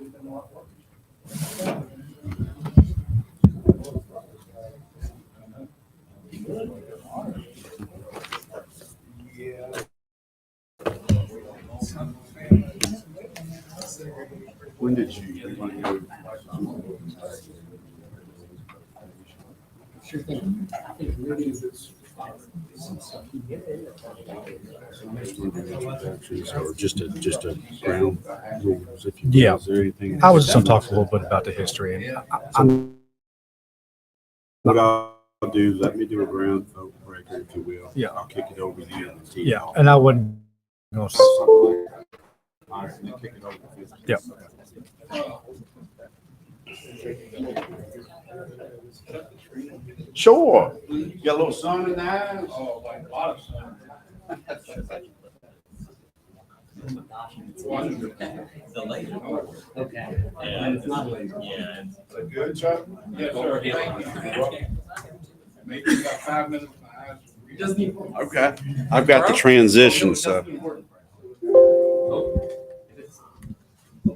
When did you want to go? Sure thing. I think really it's Or just a ground rules, if you will. Yeah. Is there anything? I was just going to talk a little bit about the history. And What I'll do, let me do a ground vote breaker, if you will. Yeah. I'll kick it over to you. yeah, and I wouldn't. Something like that. All right, then kick it over to you. Yeah. Sure. You got a little sun in the eyes? oh, like a lot of sun. The laser. Okay. Yeah. And it's not laser. Yeah. Is that good, Chuck? Yes, sir. Thank you. Maybe about 5 minutes. My eyes. Doesn't need. Okay. I've got the transition, so.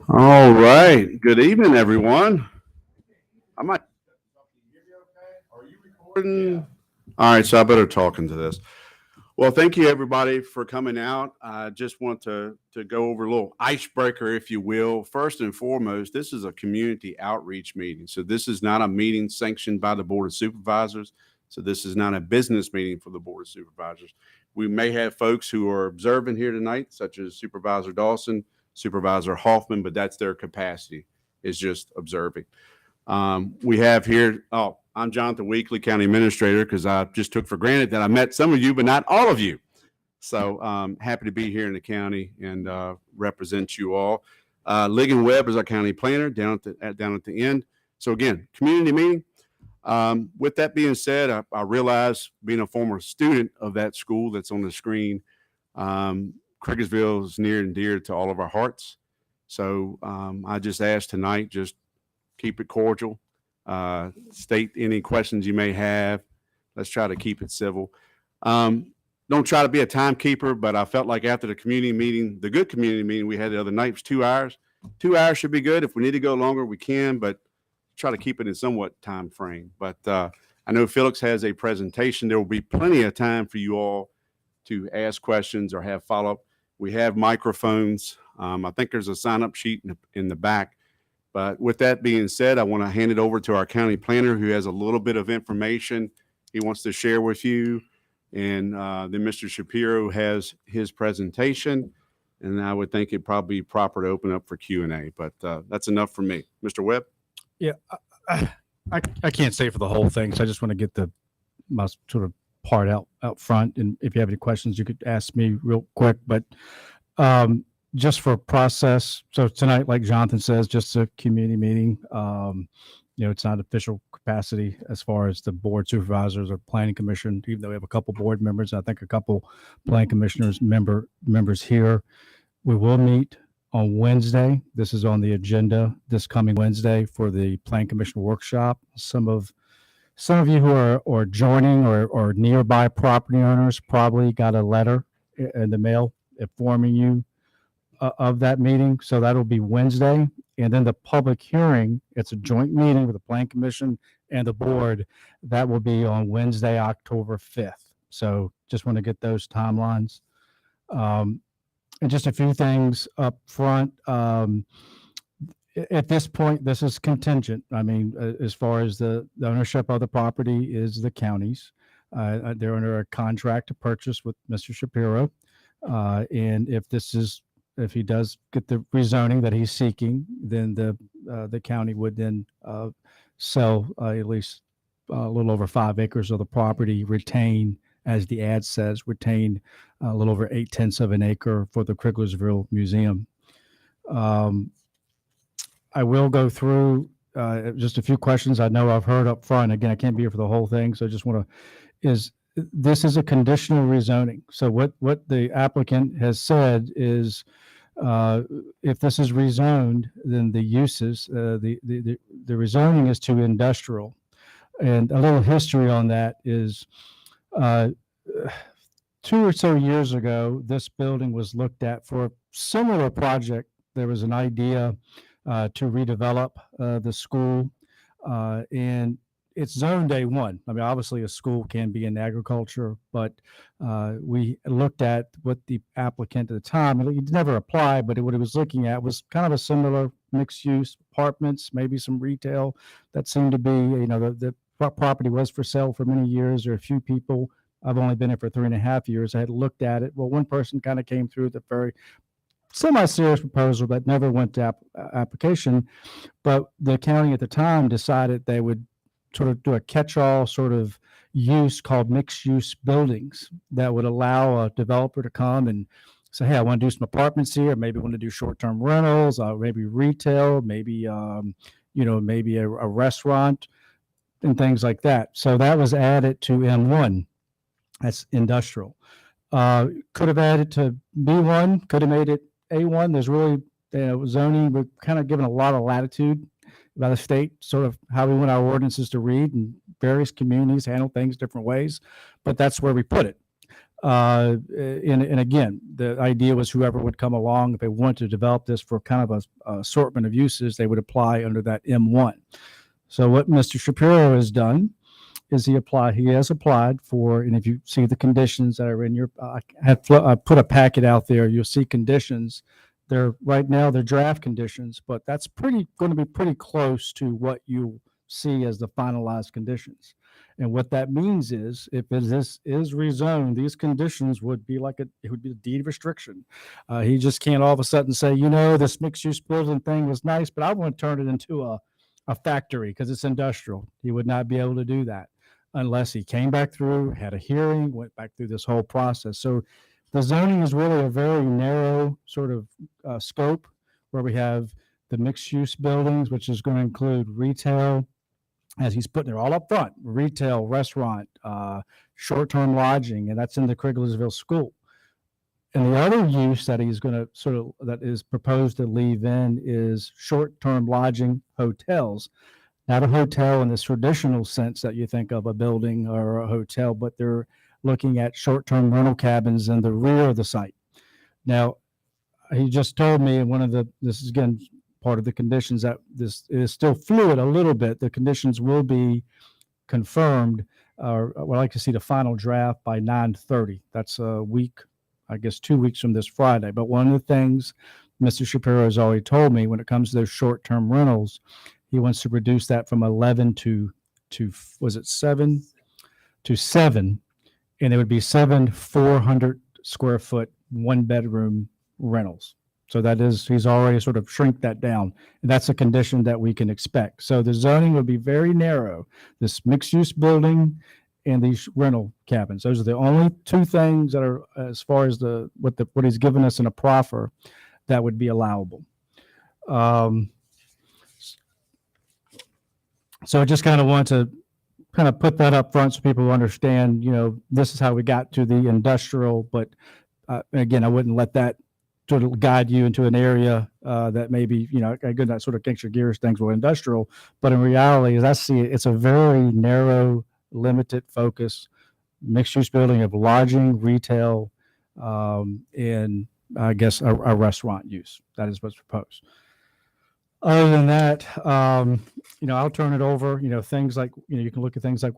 All right. Good evening, everyone. I might. Are you recording? All right, so I better talk into this. Well, thank you, everybody, for coming out. I just want to go over a little icebreaker, if you will. First and foremost, this is a community outreach meeting. So this is not a meeting sanctioned by the Board of Supervisors. So this is not a business meeting for the Board of Supervisors. We may have folks who are observing here tonight, such as Supervisor Dawson, Supervisor Hoffman, but that's their capacity, is just observing. We have here, I'm Jonathan Weekly, County Administrator, because I just took for granted that I met some of you, but not all of you. So happy to be here in the county and represent you all. Ligon Webb is our county planner down at the end. So again, community meeting. With that being said, I realize being a former student of that school that's on the screen, Criglersville is near and dear to all of our hearts. So I just ask tonight, just keep it cordial. State any questions you may have. Let's try to keep it civil. Don't try to be a timekeeper, but I felt like after the community meeting, the good community meeting we had the other night was 2 hours. 2 hours should be good. If we need to go longer, we can, but try to keep it in somewhat time frame. But I know Felix has a presentation. There will be plenty of time for you all to ask questions or have follow-up. We have microphones. I think there's a sign-up sheet in the back. But with that being said, I want to hand it over to our county planner who has a little bit of information he wants to share with you. And then Mr. Shapiro has his presentation. And I would think it'd probably be proper to open up for Q&A. But that's enough for me. Mr. Webb? Yeah, I can't say for the whole thing, so I just want to get my sort of part out front. And if you have any questions, you could ask me real quick. But just for process, so tonight, like Jonathan says, just a community meeting. It's not official capacity as far as the board supervisors or planning commission, even though we have a couple board members. I think a couple planning commissioners members here. We will meet on Wednesday. This is on the agenda this coming Wednesday for the Plan Commission workshop. Some of you who are joining or nearby property owners probably got a letter in the mail informing you of that meeting. So that'll be Wednesday. And then the public hearing, it's a joint meeting with the Plan Commission and the board. That will be on Wednesday, October 5th. So just want to get those timelines. And just a few things up front. At this point, this is contingent. I mean, as far as the ownership of the property is the county's. They're under a contract to purchase with Mr. Shapiro. And if he does get the rezoning that he's seeking, then the county would then sell at least a little over 5 acres of the property, retain, as the ad says, retain a little over 8/10 of an acre for the Criglersville Museum. I will go through just a few questions I know I've heard up front. Again, I can't be here for the whole thing, so I just want to, this is a conditional rezoning. So what the applicant has said is if this is rezoned, then the uses, the rezoning is to industrial. And a little history on that is 2 or so years ago, this building was looked at for a similar project. There was an idea to redevelop the school. And it's zoned A1. I mean, obviously, a school can be in agriculture, but we looked at what the applicant at the time, and he never applied, but what he was looking at was kind of a similar mixed use apartments, maybe some retail that seemed to be, the property was for sale for many years. There are a few people. I've only been here for 3.5 years. I had looked at it. Well, one person kind of came through with a very semi-serious proposal that never went to application, but the county at the time decided they would sort of do a catch-all sort of use called mixed-use buildings that would allow a developer to come and say, hey, I want to do some apartments here, maybe want to do short-term rentals, maybe retail, maybe maybe a restaurant and things like that. So that was added to M1. That's industrial. Could have added to B1, could have made it A1. There's really zoning. We're kind of given a lot of latitude by the state, sort of how we want our ordinances to read, and various communities handle things different ways, but that's where we put it. And again, the idea was whoever would come along, if they wanted to develop this for kind of a assortment of uses, they would apply under that M1. So what Mr. Shapiro has done is he has applied for, and if you see the conditions that are in your, I put a packet out there, you'll see conditions. Right now they're draft conditions, but that's going to be pretty close to what you see as the finalized conditions. And what that means is, if this is rezoned, these conditions would be it would be a deed restriction. He just can't all of a sudden say, this mixed use building thing was nice, but I want to turn it into a factory because it's industrial. He would not be able to do that unless he came back through, had a hearing, went back through this whole process. So the zoning is really a very narrow sort of scope, where we have the mixed use buildings, which is going to include retail, as he's putting it all up front, retail, restaurant, short-term lodging, and that's in the Criglersville school. And the other use that he's going to that is proposed to leave in is short-term lodging hotels. Not a hotel in this traditional sense that you think of a building or a hotel, but they're looking at short-term rental cabins in the rear of the site. Now, he just told me, and this is again part of the conditions, that this is still fluid a little bit. The conditions will be confirmed, or I would like to see the final draft by 9:30. That's a week, I guess 2 weeks from this Friday. But one of the things Mr. Shapiro has already told me, when it comes to those short-term rentals, he wants to reduce that from 11 to was it 7 to 7, and it would be 7 400 square foot, 1-bedroom rentals. So he's already sort of shrink that down. And that's a condition that we can expect. So the zoning would be very narrow, this mixed use building and these rental cabins. Those are the only two things that are, as far as what he's given us in a proffer, that would be allowable. So I just kind of want to kind of put that up front so people understand, this is how we got to the industrial, but again, I wouldn't let that sort of guide you into an area that maybe, again, that sort of kicks your gears, things were industrial, but in reality, as I see it, it's a very narrow, limited focus, mixed use building of lodging, retail, and I guess a restaurant use. That is what's proposed. Other than that, I'll turn it over, things like, you can look at things like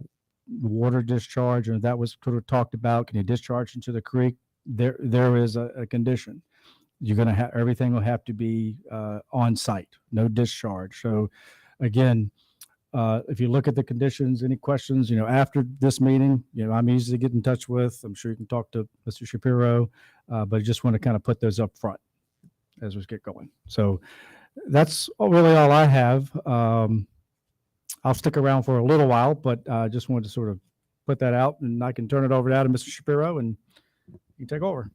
water discharge, and that was sort of talked about. Can you discharge into the creek? There is a condition. You're going to have, everything will have to be on site, no discharge. So again, if you look at the conditions, any questions, after this meeting, I'm easy to get in touch with. I'm sure you can talk to Mr. Shapiro, but I just want to kind of put those up front as we get going. So that's really all I have. I'll stick around for a little while, but I just wanted to sort of put that out, and I can turn it over now to Mr. Shapiro, and you take over.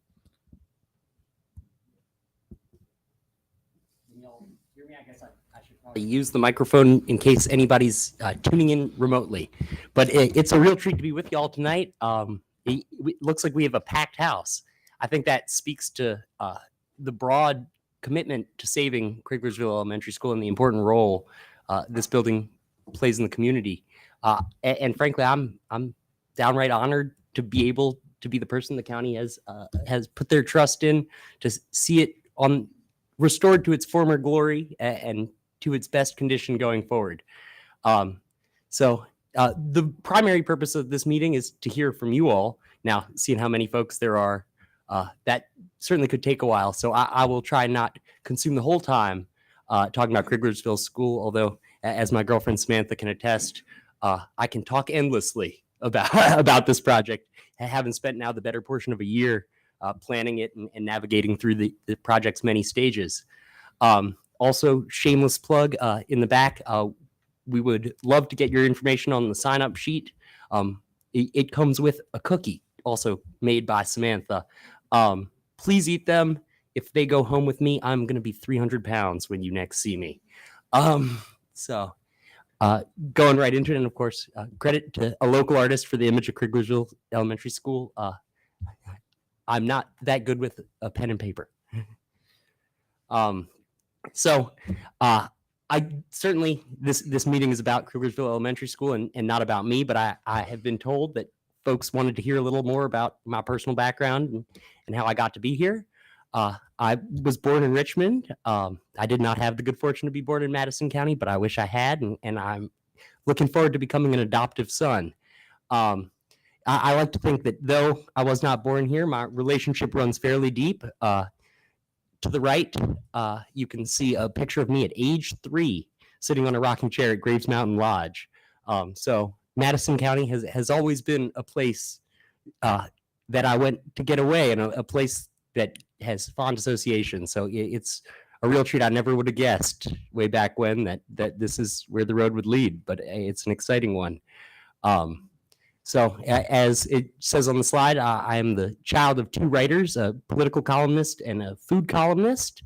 Hear me? I guess I should probably use the microphone in case anybody's tuning in remotely. But it's a real treat to be with you all tonight. It looks like we have a packed house. I think that speaks to the broad commitment to saving Criglersville Elementary School and the important role this building plays in the community. And frankly, I'm downright honored to be able to be the person the county has put their trust in, to see it restored to its former glory and to its best condition going forward. The primary purpose of this meeting is to hear from you all. Now, seeing how many folks there are, that certainly could take a while. So I will try not consume the whole time talking about Criglersville School, although as my girlfriend Samantha can attest, I can talk endlessly about this project, having spent now the better portion of a year planning it and navigating through the project's many stages. Also, shameless plug in the back, we would love to get your information on the sign-up sheet. It comes with a cookie, also made by Samantha. Please eat them. If they go home with me, I'm going to be 300 pounds when you next see me. Going right into it, and of course, credit to a local artist for the image of Criglersville Elementary School. I'm not that good with a pen and paper. I certainly, this meeting is about Criglersville Elementary School and not about me, but I have been told that folks wanted to hear a little more about my personal background and how I got to be here. I was born in Richmond. I did not have the good fortune to be born in Madison County, but I wish I had, and I'm looking forward to becoming an adoptive son. I like to think that though I was not born here, my relationship runs fairly deep. To the right, you can see a picture of me at age 3, sitting on a rocking chair at Graves Mountain Lodge. So Madison County has always been a place that I went to get away, and a place that has fond associations. So it's a real treat. I never would have guessed way back when that this is where the road would lead, but it's an exciting one. So as it says on the slide, I am the child of 2 writers, a political columnist and a food columnist.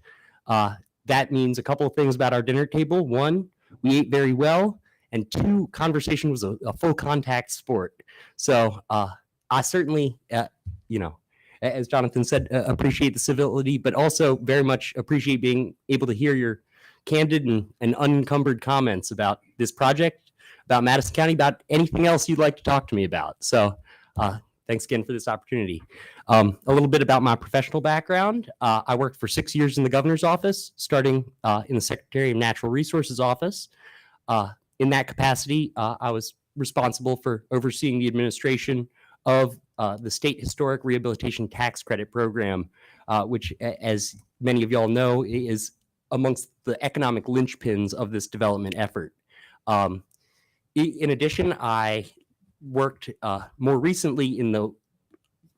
That means a couple of things about our dinner table. 1, we ate very well, and 2, conversation was a full contact sport. So I certainly, as Jonathan said, appreciate the civility, but also very much appreciate being able to hear your candid and unencumbered comments about this project, about Madison County, about anything else you'd like to talk to me about. So thanks again for this opportunity. A little bit about my professional background. I worked for 6 years in the governor's office, starting in the Secretary of Natural Resources office. In that capacity, I was responsible for overseeing the administration of the State Historic Rehabilitation Tax Credit Program, which, as many of y'all know, is amongst the economic linchpins of this development effort. In addition, I worked more recently in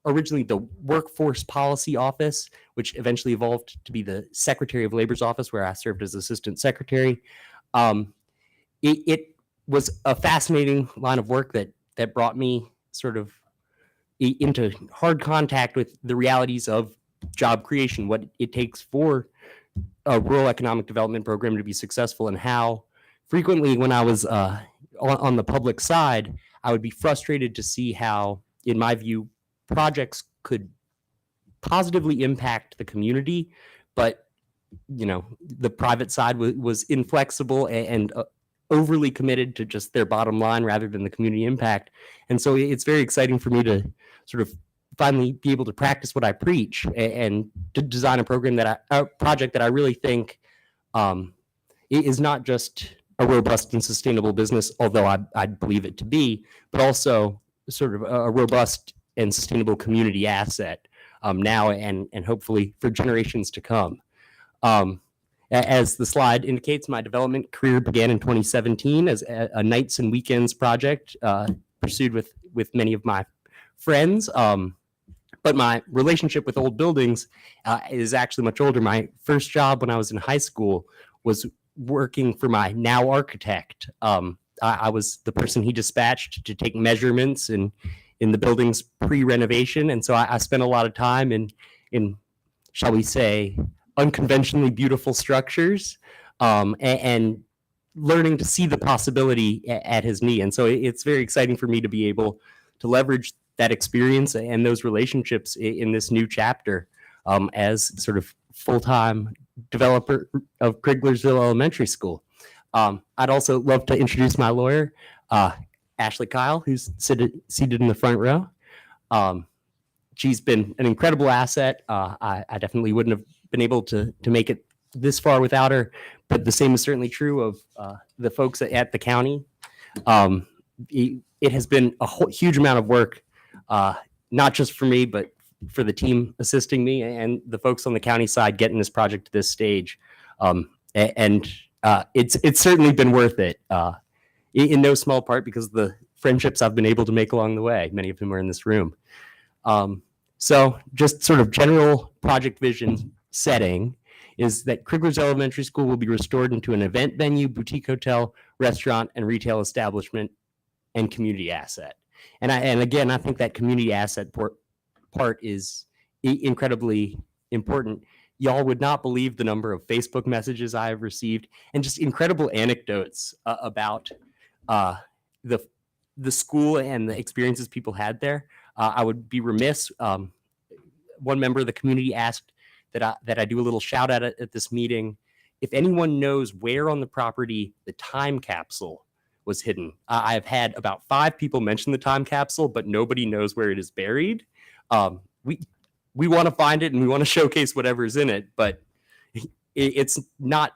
originally the Workforce Policy Office, which eventually evolved to be the Secretary of Labor's office, where I served as Assistant Secretary. It was a fascinating line of work that brought me sort of into hard contact with the realities of job creation, what it takes for a rural economic development program to be successful, and how frequently when I was on the public side, I would be frustrated to see how, in my view, projects could positively impact the community, but the private side was inflexible and overly committed to just their bottom line rather than the community impact. And so it's very exciting for me to sort of finally be able to practice what I preach and to design a project that I really think is not just a robust and sustainable business, although I believe it to be, but also sort of a robust and sustainable community asset now and hopefully for generations to come. As the slide indicates, my development career began in 2017 as a nights and weekends project pursued with many of my friends. But my relationship with old buildings is actually much older. My first job when I was in high school was working for my now architect. I was the person he dispatched to take measurements in the building's pre-renovation. And so I spent a lot of time in, shall we say, unconventionally beautiful structures and learning to see the possibility at his knee. And so it's very exciting for me to be able to leverage that experience and those relationships in this new chapter as sort of full-time developer of Criglersville Elementary School. I'd also love to introduce my lawyer, Ashley Kyle, who's seated in the front row. She's been an incredible asset. I definitely wouldn't have been able to make it this far without her, but the same is certainly true of the folks at the county. It has been a huge amount of work, not just for me, but for the team assisting me and the folks on the county side getting this project to this stage. It's certainly been worth it, in no small part because of the friendships I've been able to make along the way. Many of whom are in this room. So just sort of general project vision setting is that Criglersville Elementary School will be restored into an event venue, boutique hotel, restaurant, and retail establishment and community asset. And again, I think that community asset part is incredibly important. Y'all would not believe the number of Facebook messages I have received and just incredible anecdotes about the school and the experiences people had there. I would be remiss. One member of the community asked that I do a little shout out at this meeting. If anyone knows where on the property the time capsule was hidden, I've had about 5 people mention the time capsule, but nobody knows where it is buried. We want to find it and we want to showcase whatever is in it, but it's not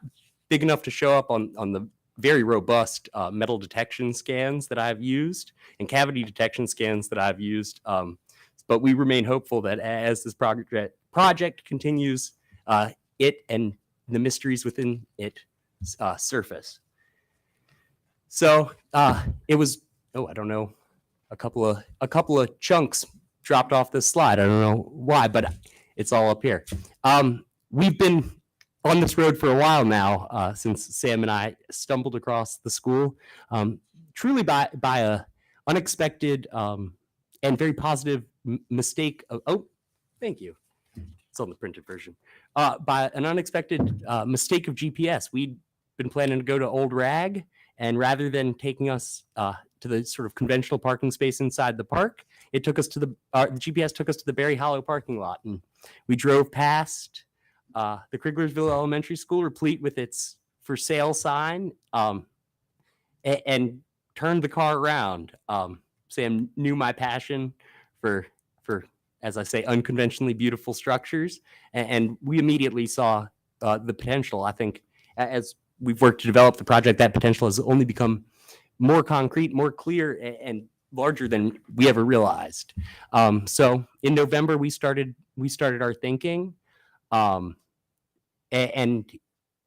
big enough to show up on the very robust metal detection scans that I've used and cavity detection scans that I've used. But we remain hopeful that as this project continues, it and the mysteries within it surface. So it was, I don't know, a couple of chunks dropped off this slide. I don't know why, but it's all up here. We've been on this road for a while now, since Sam and I stumbled across the school, truly by a unexpected and very positive mistake of, thank you. It's on the printed version. By an unexpected mistake of GPS. We'd been planning to go to Old Rag, and rather than taking us to the sort of conventional parking space inside the park, it took us to the GPS took us to the Berry Hollow parking lot, and we drove past the Criglersville Elementary School, replete with its for sale sign, and turned the car around. Sam knew my passion for, as I say, unconventionally beautiful structures, and we immediately saw the potential. I think as we've worked to develop the project, that potential has only become more concrete, more clear, and larger than we ever realized. So in November, we started our thinking, and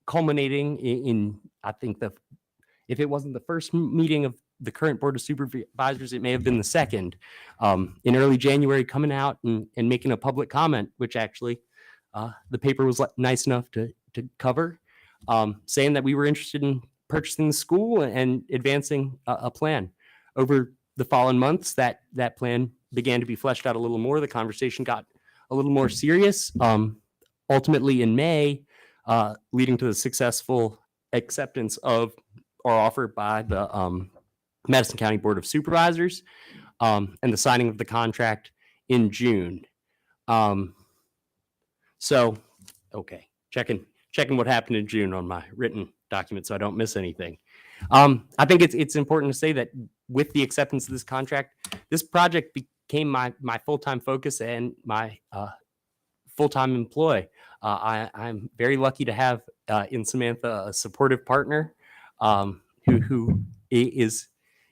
culminating in I think if it wasn't the first meeting of the current Board of Supervisors, it may have been the second, in early January, coming out and making a public comment, which actually the paper was nice enough to cover, saying that we were interested in purchasing the school and advancing a plan. Over the following months, that plan began to be fleshed out a little more. The conversation got a little more serious. Ultimately, in May, leading to the successful acceptance of our offer by the Madison County Board of Supervisors, and the signing of the contract in June. So, okay, checking what happened in June on my written document so I don't miss anything. I think it's important to say that with the acceptance of this contract, this project became my full-time focus and my full-time employ. I'm very lucky to have in Samantha a supportive partner, who is,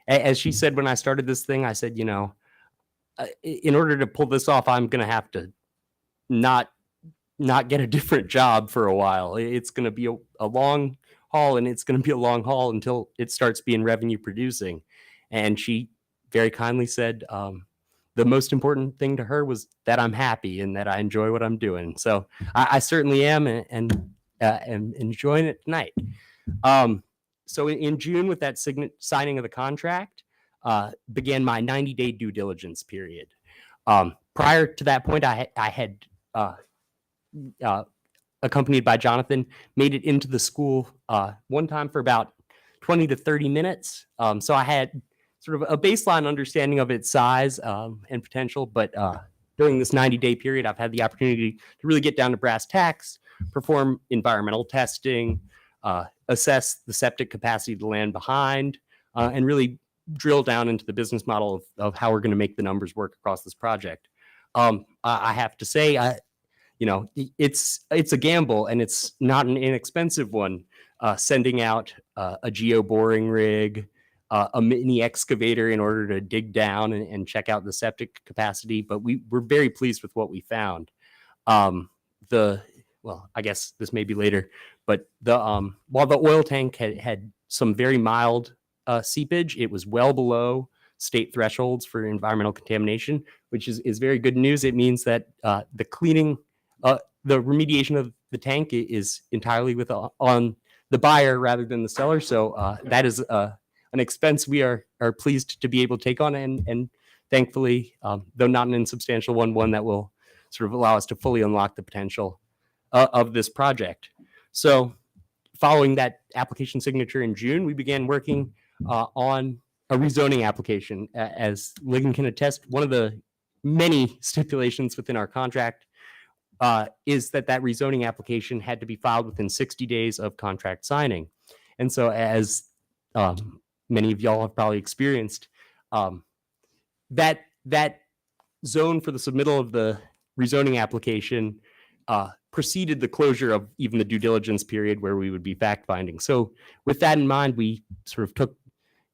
as she said when I started this thing, I said, in order to pull this off, I'm going to have to not get a different job for a while. It's going to be a long haul, and it's going to be a long haul until it starts being revenue producing. And she very kindly said, the most important thing to her was that I'm happy and that I enjoy what I'm doing. So I certainly am, and enjoying it tonight. So in June, with that signing of the contract, began my 90-day due diligence period. Prior to that point, I had accompanied by Jonathan, made it into the school one time for about 20 to 30 minutes. So I had sort of a baseline understanding of its size and potential, but during this 90-day period, I've had the opportunity to really get down to brass tacks, perform environmental testing, assess the septic capacity of the land behind, and really drill down into the business model of how we're going to make the numbers work across this project. I have to say, it's a gamble, and it's not an inexpensive one. Sending out a geo boring rig, a mini excavator in order to dig down and check out the septic capacity. But we're very pleased with what we found. Well, I guess this may be later, but while the oil tank had some very mild seepage, it was well below state thresholds for environmental contamination, which is very good news. It means that the cleaning, the remediation of the tank is entirely on the buyer rather than the seller. So that is an expense we are pleased to be able to take on, and thankfully, though not an insubstantial one that will sort of allow us to fully unlock the potential of this project. So following that application signature in June, we began working on a rezoning application. As Ligon can attest, one of the many stipulations within our contract is that rezoning application had to be filed within 60 days of contract signing. And so, as many of y'all have probably experienced, that zone for the submittal of the rezoning application preceded the closure of even the due diligence period where we would be fact finding. So with that in mind, we sort of took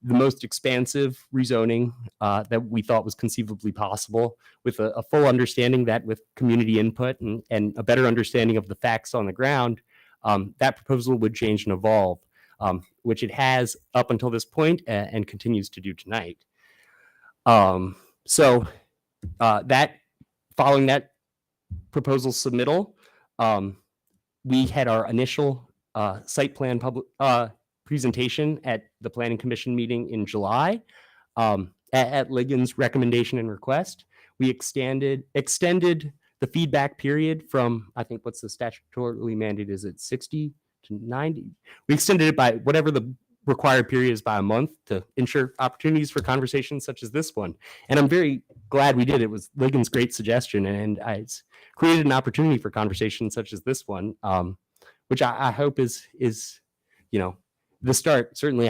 the most expansive rezoning that we thought was conceivably possible, with a full understanding that with community input and a better understanding of the facts on the ground, that proposal would change and evolve, which it has up until this point and continues to do tonight. So following that proposal submittal, we had our initial site plan presentation at the Planning Commission meeting in July. At Ligon's recommendation and request, we extended the feedback period from, I think, what's the statutorily mandate? Is it 60 to 90? We extended it by whatever the required period is by a month to ensure opportunities for conversations such as this one. And I'm very glad we did. It was Ligon's great suggestion, and it's created an opportunity for conversations such as this one, which I hope is the start. Certainly,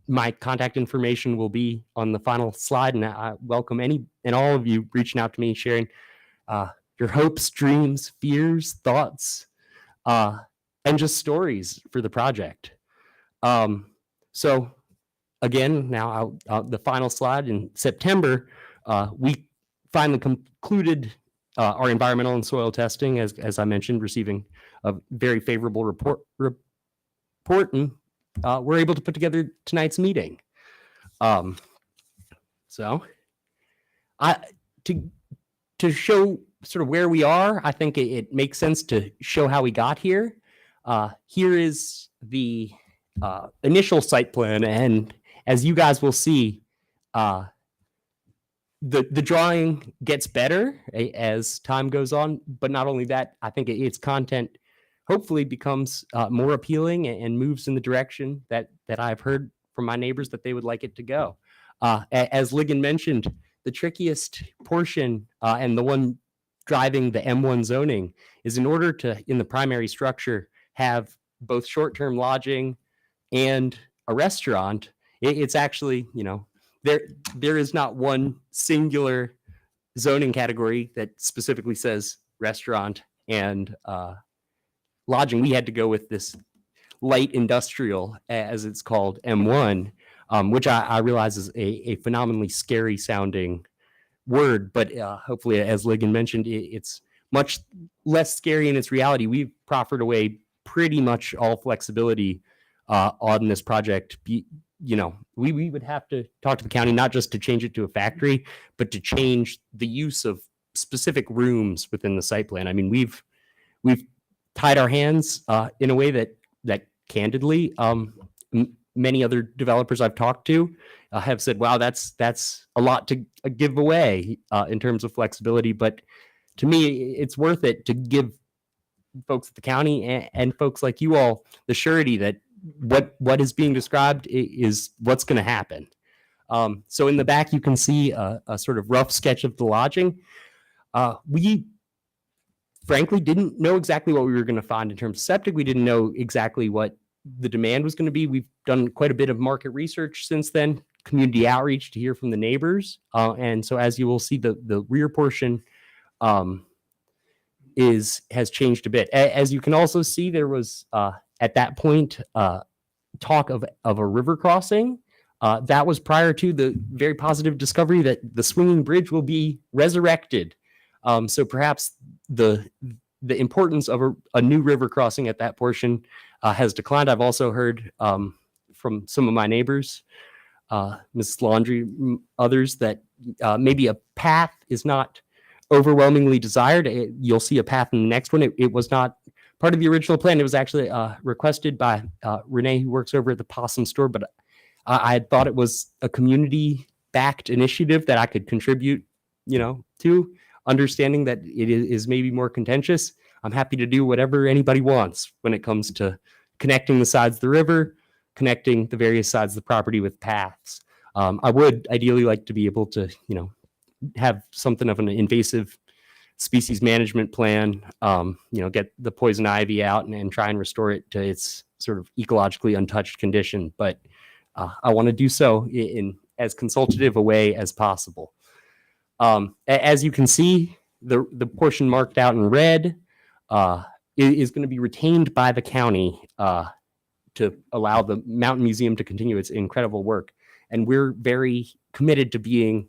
my contact information will be on the final slide, and I welcome any and all of you reaching out to me, sharing your hopes, dreams, fears, thoughts, and just stories for the project. So again, now the final slide. In September, we finally concluded our environmental and soil testing, as I mentioned, receiving a very favorable report, and we're able to put together tonight's meeting. So to show sort of where we are, I think it makes sense to show how we got here. Here is the initial site plan, and as you guys will see, the drawing gets better as time goes on. But not only that, I think its content hopefully becomes more appealing and moves in the direction that I've heard from my neighbors that they would like it to go. As Ligon mentioned, the trickiest portion and the one driving the M1 zoning is in order to, in the primary structure, have both short-term lodging and a restaurant. It's actually, there is not one singular zoning category that specifically says restaurant and lodging. We had to go with this light industrial, as it's called, M1, which I realize is a phenomenally scary sounding word, but hopefully, as Ligon mentioned, it's much less scary in its reality. We've proffered away pretty much all flexibility on this project. We would have to talk to the county, not just to change it to a factory, but to change the use of specific rooms within the site plan. I mean, we've tied our hands in a way that candidly, many other developers I've talked to have said, wow, that's a lot to give away in terms of flexibility. But to me, it's worth it to give folks at the county and folks like you all the surety that what is being described is what's going to happen. So in the back, you can see a sort of rough sketch of the lodging. We frankly didn't know exactly what we were going to find in terms of septic. We didn't know exactly what the demand was going to be. We've done quite a bit of market research since then, community outreach to hear from the neighbors. And so as you will see, the rear portion has changed a bit. As you can also see, there was at that point talk of a river crossing. That was prior to the very positive discovery that the swinging bridge will be resurrected. So perhaps the importance of a new river crossing at that portion has declined. I've also heard from some of my neighbors, Mrs. Laundry, others, that maybe a path is not overwhelmingly desired. You'll see a path in the next one. It was not part of the original plan. It was actually requested by Renee, who works over at the Possum Store, but I had thought it was a community-backed initiative that I could contribute, to, understanding that it is maybe more contentious. I'm happy to do whatever anybody wants when it comes to connecting the sides of the river, connecting the various sides of the property with paths. I would ideally like to be able to, have something of an invasive species management plan, get the poison ivy out and try and restore it to its sort of ecologically untouched condition. But I want to do so in as consultative a way as possible. As you can see, the portion marked out in red is going to be retained by the county to allow the Mountain Museum to continue its incredible work. And we're very committed to being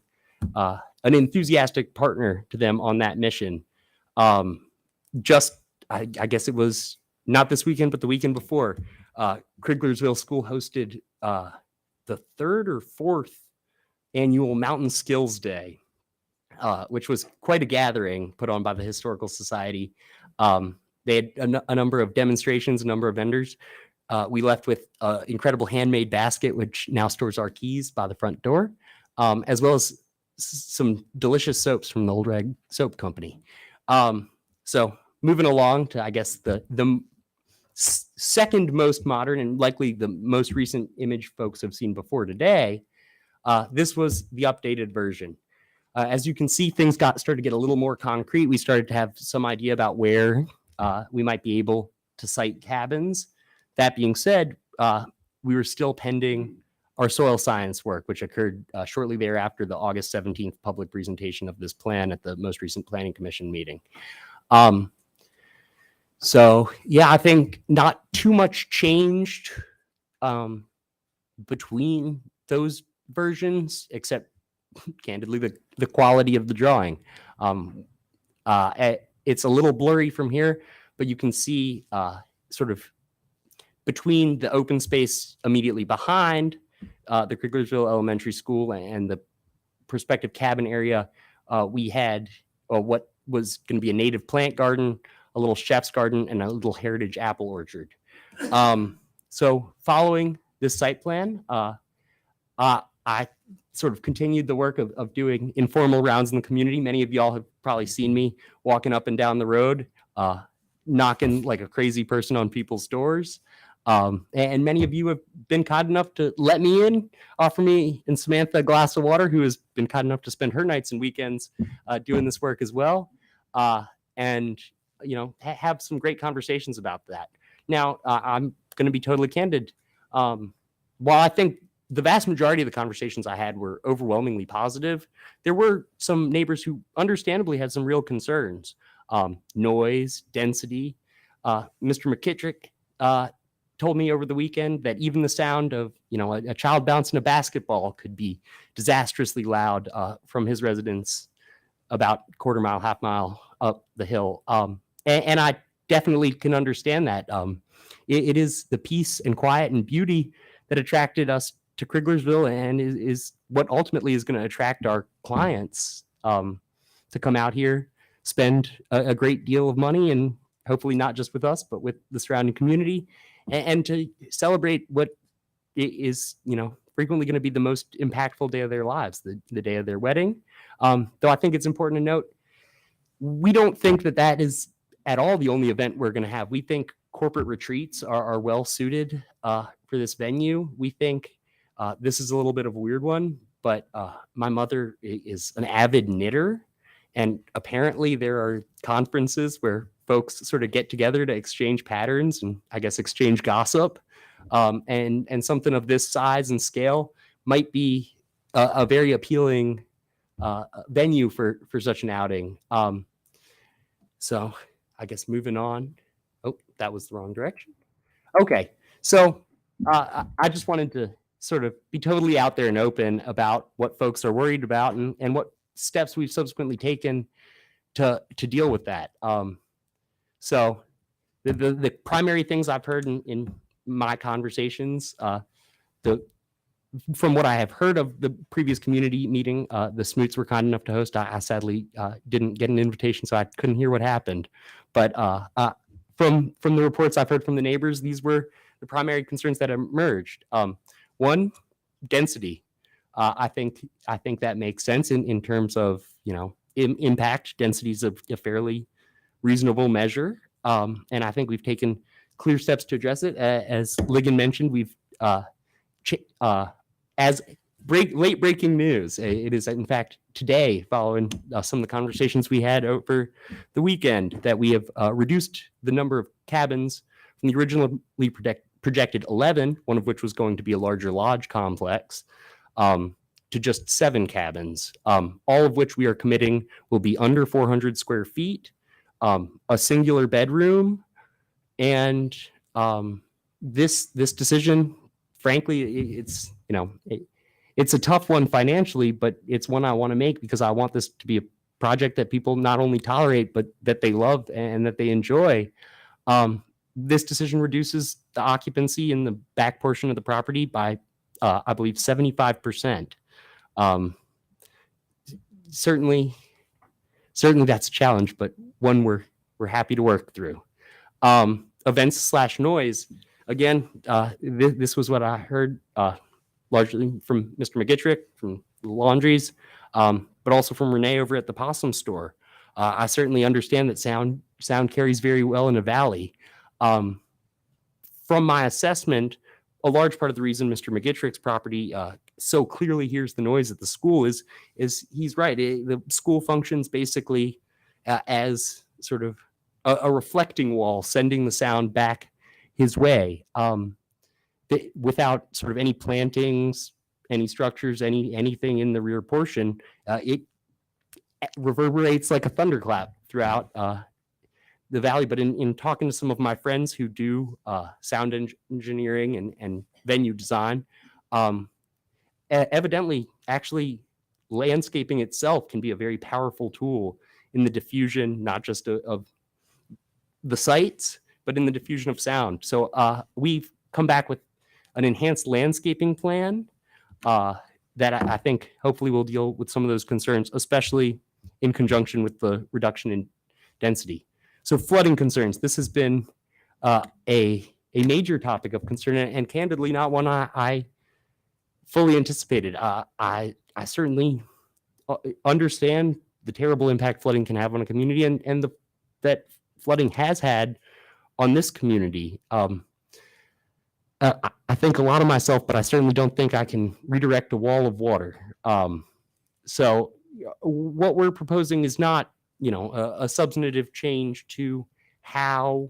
an enthusiastic partner to them on that mission. I guess it was not this weekend, but the weekend before, Criglersville School hosted the 3rd or 4th annual Mountain Skills Day, which was quite a gathering put on by the Historical Society. They had a number of demonstrations, a number of vendors. We left with an incredible handmade basket, which now stores our keys by the front door, as well as some delicious soaps from the Old Rag Soap Company. So moving along to, I guess, the second most modern and likely the most recent image folks have seen before today, this was the updated version. As you can see, things started to get a little more concrete. We started to have some idea about where we might be able to site cabins. That being said, we were still pending our soil science work, which occurred shortly thereafter the August 17th public presentation of this plan at the most recent Planning Commission meeting. So yeah, I think not too much changed between those versions, except candidly the quality of the drawing. It's a little blurry from here, but you can see sort of between the open space immediately behind the Criglersville Elementary School and the prospective cabin area, we had what was going to be a native plant garden, a little chef's garden, and a little heritage apple orchard. So following this site plan, I sort of continued the work of doing informal rounds in the community. Many of y'all have probably seen me walking up and down the road, knocking like a crazy person on people's doors. And many of you have been kind enough to let me in, offer me and Samantha a glass of water, who has been kind enough to spend her nights and weekends doing this work as well. And, have some great conversations about that. Now, I'm going to be totally candid. While I think the vast majority of the conversations I had were overwhelmingly positive, there were some neighbors who understandably had some real concerns. Noise, density. Mr. McKittrick told me over the weekend that even the sound of, a child bouncing a basketball could be disastrously loud from his residence about quarter mile, half mile up the hill. And I definitely can understand that. It is the peace and quiet and beauty that attracted us to Criglersville and is what ultimately is going to attract our clients to come out here, spend a great deal of money, and hopefully not just with us, but with the surrounding community, and to celebrate what is, frequently going to be the most impactful day of their lives, the day of their wedding. Though I think it's important to note, we don't think that is at all the only event we're going to have. We think corporate retreats are well suited for this venue. We think this is a little bit of a weird one, but my mother is an avid knitter, and apparently there are conferences where folks sort of get together to exchange patterns and I guess exchange gossip. And something of this size and scale might be a very appealing venue for such an outing. So I guess moving on. Oh, that was the wrong direction. Okay, so I just wanted to sort of be totally out there and open about what folks are worried about and what steps we've subsequently taken to deal with that. So the primary things I've heard in my conversations, from what I have heard of the previous community meeting, the Smoots were kind enough to host. I sadly didn't get an invitation, so I couldn't hear what happened. But from the reports I've heard from the neighbors, these were the primary concerns that emerged. One, density. I think that makes sense in terms of impact. Density is a fairly reasonable measure, and I think we've taken clear steps to address it. As Ligon mentioned, we've as late breaking news, it is in fact today, following some of the conversations we had over the weekend, that we have reduced the number of cabins from the originally projected 11, one of which was going to be a larger lodge complex, to just 7 cabins, all of which we are committing will be under 400 square feet, a singular bedroom, and this decision, frankly, it's a tough one financially, but it's one I want to make because I want this to be a project that people not only tolerate, but that they love and that they enjoy. This decision reduces the occupancy in the back portion of the property by, I believe, 75%. Certainly that's a challenge, but one we're happy to work through. Events/noise. Again, this was what I heard largely from Mr. McGittrick, from the laundries, but also from Renee over at the Possum Store. I certainly understand that sound carries very well in a valley. From my assessment, a large part of the reason Mr. McGittrick's property so clearly hears the noise at the school is he's right. The school functions basically as sort of a reflecting wall, sending the sound back his way, without sort of any plantings, any structures, anything in the rear portion. It reverberates like a thunderclap throughout the valley. But in talking to some of my friends who do sound engineering and venue design, evidently, actually, landscaping itself can be a very powerful tool in the diffusion, not just of the sites, but in the diffusion of sound. So we've come back with an enhanced landscaping plan that I think hopefully will deal with some of those concerns, especially in conjunction with the reduction in density. So flooding concerns, this has been a major topic of concern, and candidly not one I fully anticipated. I certainly understand the terrible impact flooding can have on a community, and that flooding has had on this community. I think a lot of myself, but I certainly don't think I can redirect a wall of water. So what we're proposing is not, a substantive change to how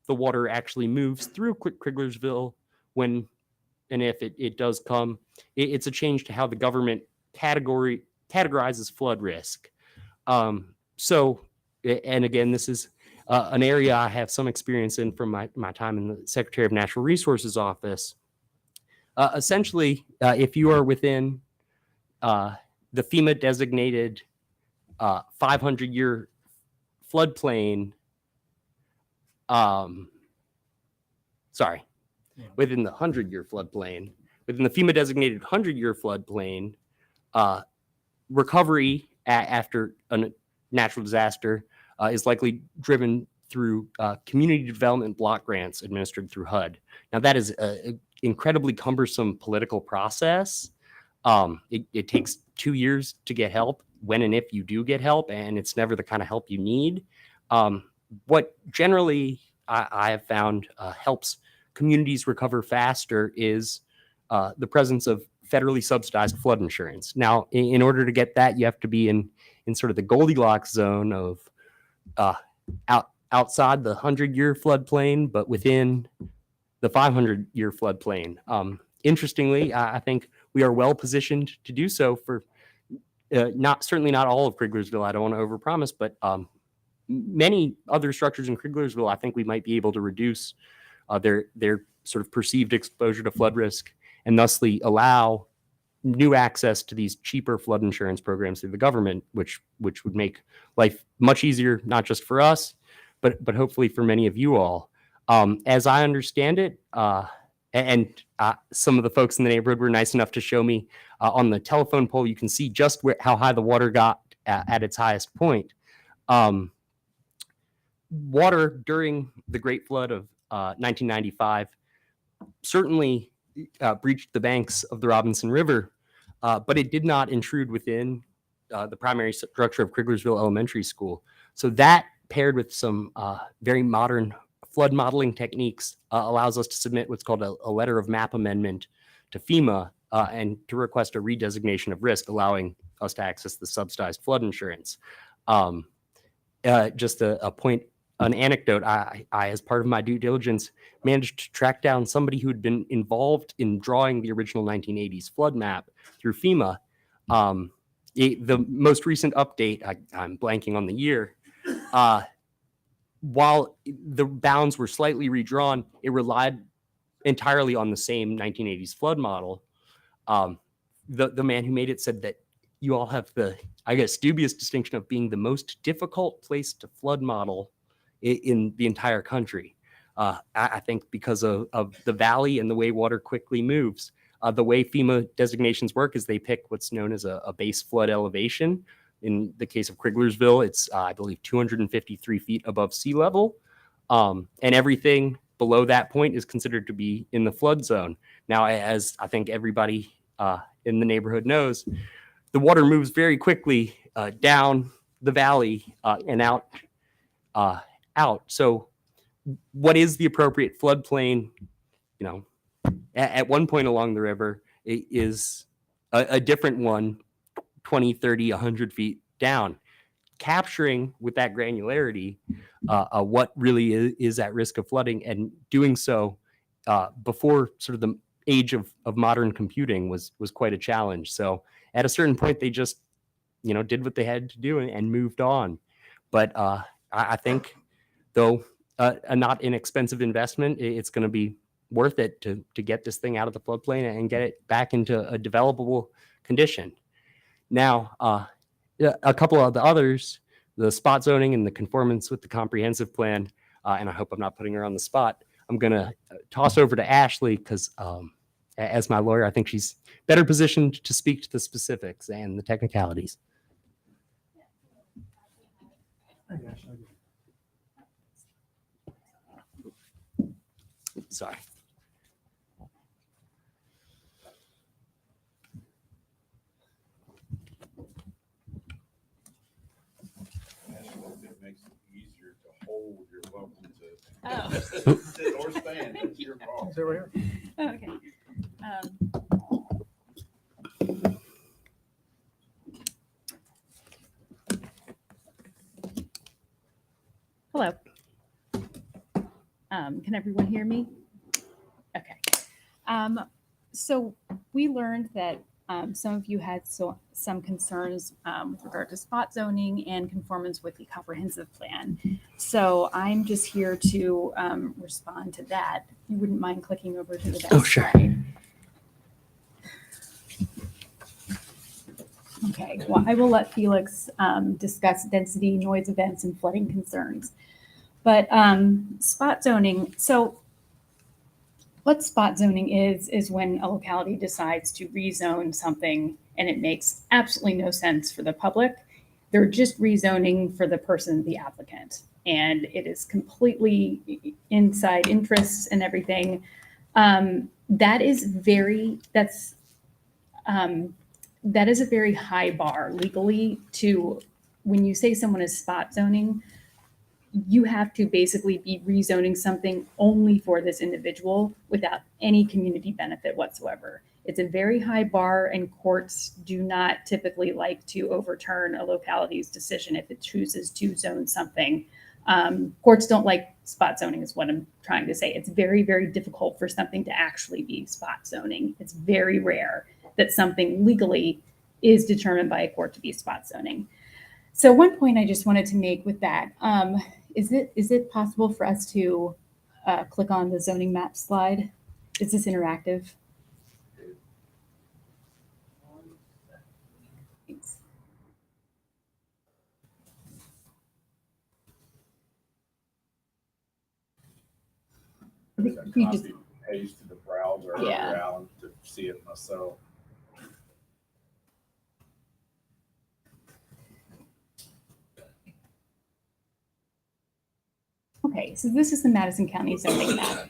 the water actually moves through Criglersville when and if it does come. It's a change to how the government categorizes flood risk. So, and again, this is an area I have some experience in from my time in the Secretary of Natural Resources office. Essentially, if you are within the FEMA designated 500-year floodplain, within the 100-year floodplain, within the FEMA designated 100-year floodplain, recovery after a natural disaster is likely driven through community development block grants administered through HUD. Now, that is an incredibly cumbersome political process. It takes 2 years to get help when and if you do get help, and it's never the kind of help you need. What generally I have found helps communities recover faster is the presence of federally subsidized flood insurance. Now, in order to get that, you have to be in sort of the Goldilocks zone of outside the 100-year floodplain, but within the 500-year floodplain. Interestingly, I think we are well positioned to do so for certainly not all of Criglersville. I don't want to overpromise, but many other structures in Criglersville, I think we might be able to reduce their sort of perceived exposure to flood risk and thusly allow new access to these cheaper flood insurance programs through the government, which would make life much easier, not just for us, but hopefully for many of you all. As I understand it, some of the folks in the neighborhood were nice enough to show me on the telephone pole, you can see just how high the water got at its highest point. Water during the Great Flood of 1995 certainly breached the banks of the Robinson River, but it did not intrude within the primary structure of Criglersville Elementary School. So that, paired with some very modern flood modeling techniques, allows us to submit what's called a letter of map amendment to FEMA and to request a redesignation of risk, allowing us to access the subsidized flood insurance. Just a point, an anecdote, I, as part of my due diligence, managed to track down somebody who had been involved in drawing the original 1980s flood map through FEMA. The most recent update, I'm blanking on the year, while the bounds were slightly redrawn, it relied entirely on the same 1980s flood model. The man who made it said that you all have the, I guess, dubious distinction of being the most difficult place to flood model in the entire country. I think because of the valley and the way water quickly moves. The way FEMA designations work is they pick what's known as a base flood elevation. In the case of Criglersville, it's, I believe, 253 feet above sea level. And everything below that point is considered to be in the flood zone. Now, as I think everybody in the neighborhood knows, the water moves very quickly down the valley and out. So what is the appropriate floodplain? You know, at one point along the river, it is a different one, 20, 30, 100 feet down. Capturing with that granularity what really is at risk of flooding, and doing so before sort of the age of modern computing was quite a challenge. So at a certain point, they just, did what they had to do and moved on. But I think, though a not inexpensive investment, it's going to be worth it to get this thing out of the floodplain and get it back into a developable condition. Now, a couple of the others, the spot zoning and the conformance with the comprehensive plan, and I hope I'm not putting her on the spot, I'm going to toss over to Ashley because as my lawyer, I think she's better positioned to speak to the specifics and the technicalities. Sorry. It makes it easier to hold. You're welcome to Oh, sit or stand. It's your call. okay. Hello. Can everyone hear me? Okay. So we learned that some of you had some concerns with regard to spot zoning and conformance with the comprehensive plan. So I'm just here to respond to that. If you wouldn't mind clicking over to the next Sure. slide. Okay, well, I will let Felix discuss density, noise events, and flooding concerns. But spot zoning, so what spot zoning is when a locality decides to rezone something and it makes absolutely no sense for the public. They're just rezoning for the person, the applicant, and it is completely inside interests and everything. That is a very high bar legally to, when you say someone is spot zoning, you have to basically be rezoning something only for this individual without any community benefit whatsoever. It's a very high bar, and courts do not typically like to overturn a locality's decision if it chooses to zone something. Courts don't like spot zoning is what I'm trying to say. It's very, very difficult for something to actually be spot zoning. It's very rare that something legally is determined by a court to be spot zoning. So one point I just wanted to make with that, is it possible for us to click on the zoning map slide? Is this interactive? Thanks. I think if you just, Copy, paste to the browser Yeah. around to see it myself. okay, so this is the Madison County zoning map.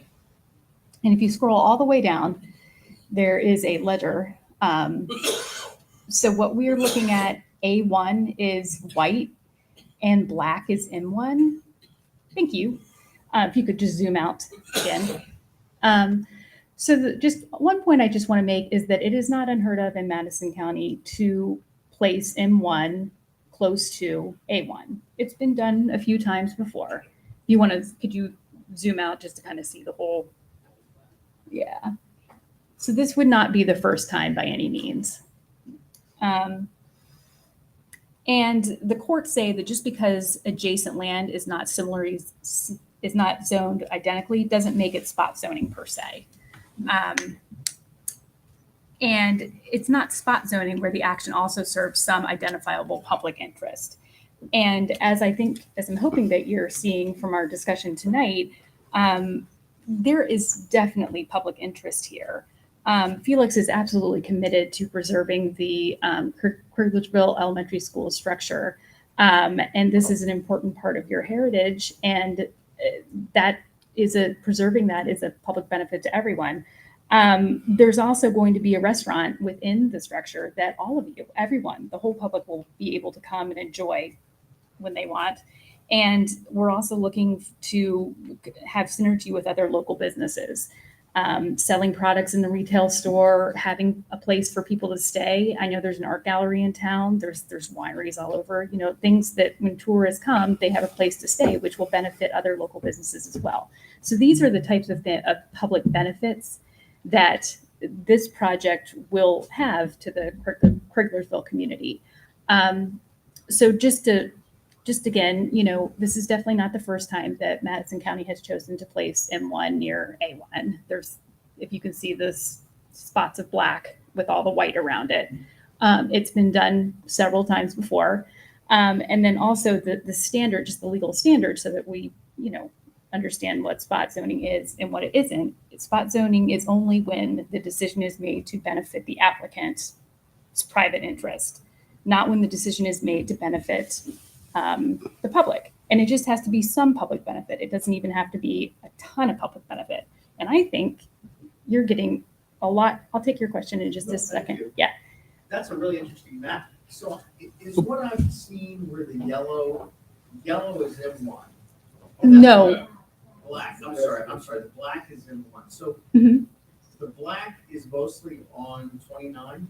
And if you scroll all the way down, there is a ledger. So what we're looking at, A1 is white and black is M1. Thank you. If you could just zoom out again. Just one point I just want to make is that it is not unheard of in Madison County to place M1 close to A1. It's been done a few times before. If you want to, could you zoom out just to kind of see the whole? Yeah. So this would not be the first time by any means. And the courts say that just because adjacent land is not is not zoned identically doesn't make it spot zoning per se. And it's not spot zoning where the action also serves some identifiable public interest. And as I'm hoping that you're seeing from our discussion tonight, there is definitely public interest here. Felix is absolutely committed to preserving the Criglersville Elementary School structure. And this is an important part of your heritage. And preserving that is a public benefit to everyone. There's also going to be a restaurant within the structure that all of you, everyone, the whole public will be able to come and enjoy when they want. And we're also looking to have synergy with other local businesses, selling products in the retail store, having a place for people to stay. I know there's an art gallery in town. There's wineries all over, things that when tourists come, they have a place to stay, which will benefit other local businesses as well. So these are the types of public benefits that this project will have to the Criglersville community. So just again, this is definitely not the first time that Madison County has chosen to place M1 near A1. If you can see this spots of black with all the white around it. It's been done several times before. And then also the standard, just the legal standard, so that we, understand what spot zoning is and what it isn't. Spot zoning is only when the decision is made to benefit the applicant's private interest, not when the decision is made to benefit the public. And it just has to be some public benefit. It doesn't even have to be a ton of public benefit. And I think you're getting a lot. I'll take your question in just a second. Yeah. That's a really interesting map. So is what I've seen where the yellow is M1. No. Black, I'm sorry, the black is M1. So Mhm. the black is mostly on 29,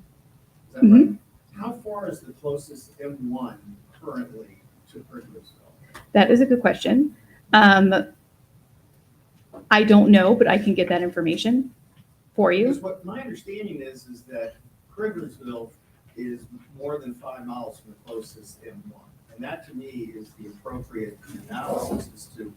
is that Mhm. right? How far is the closest M1 currently to Criglersville? That is a good question. I don't know, but I can get that information for you. Because what my understanding is that Criglersville is more than 5 miles from the closest M1. And that to me is the appropriate analysis as to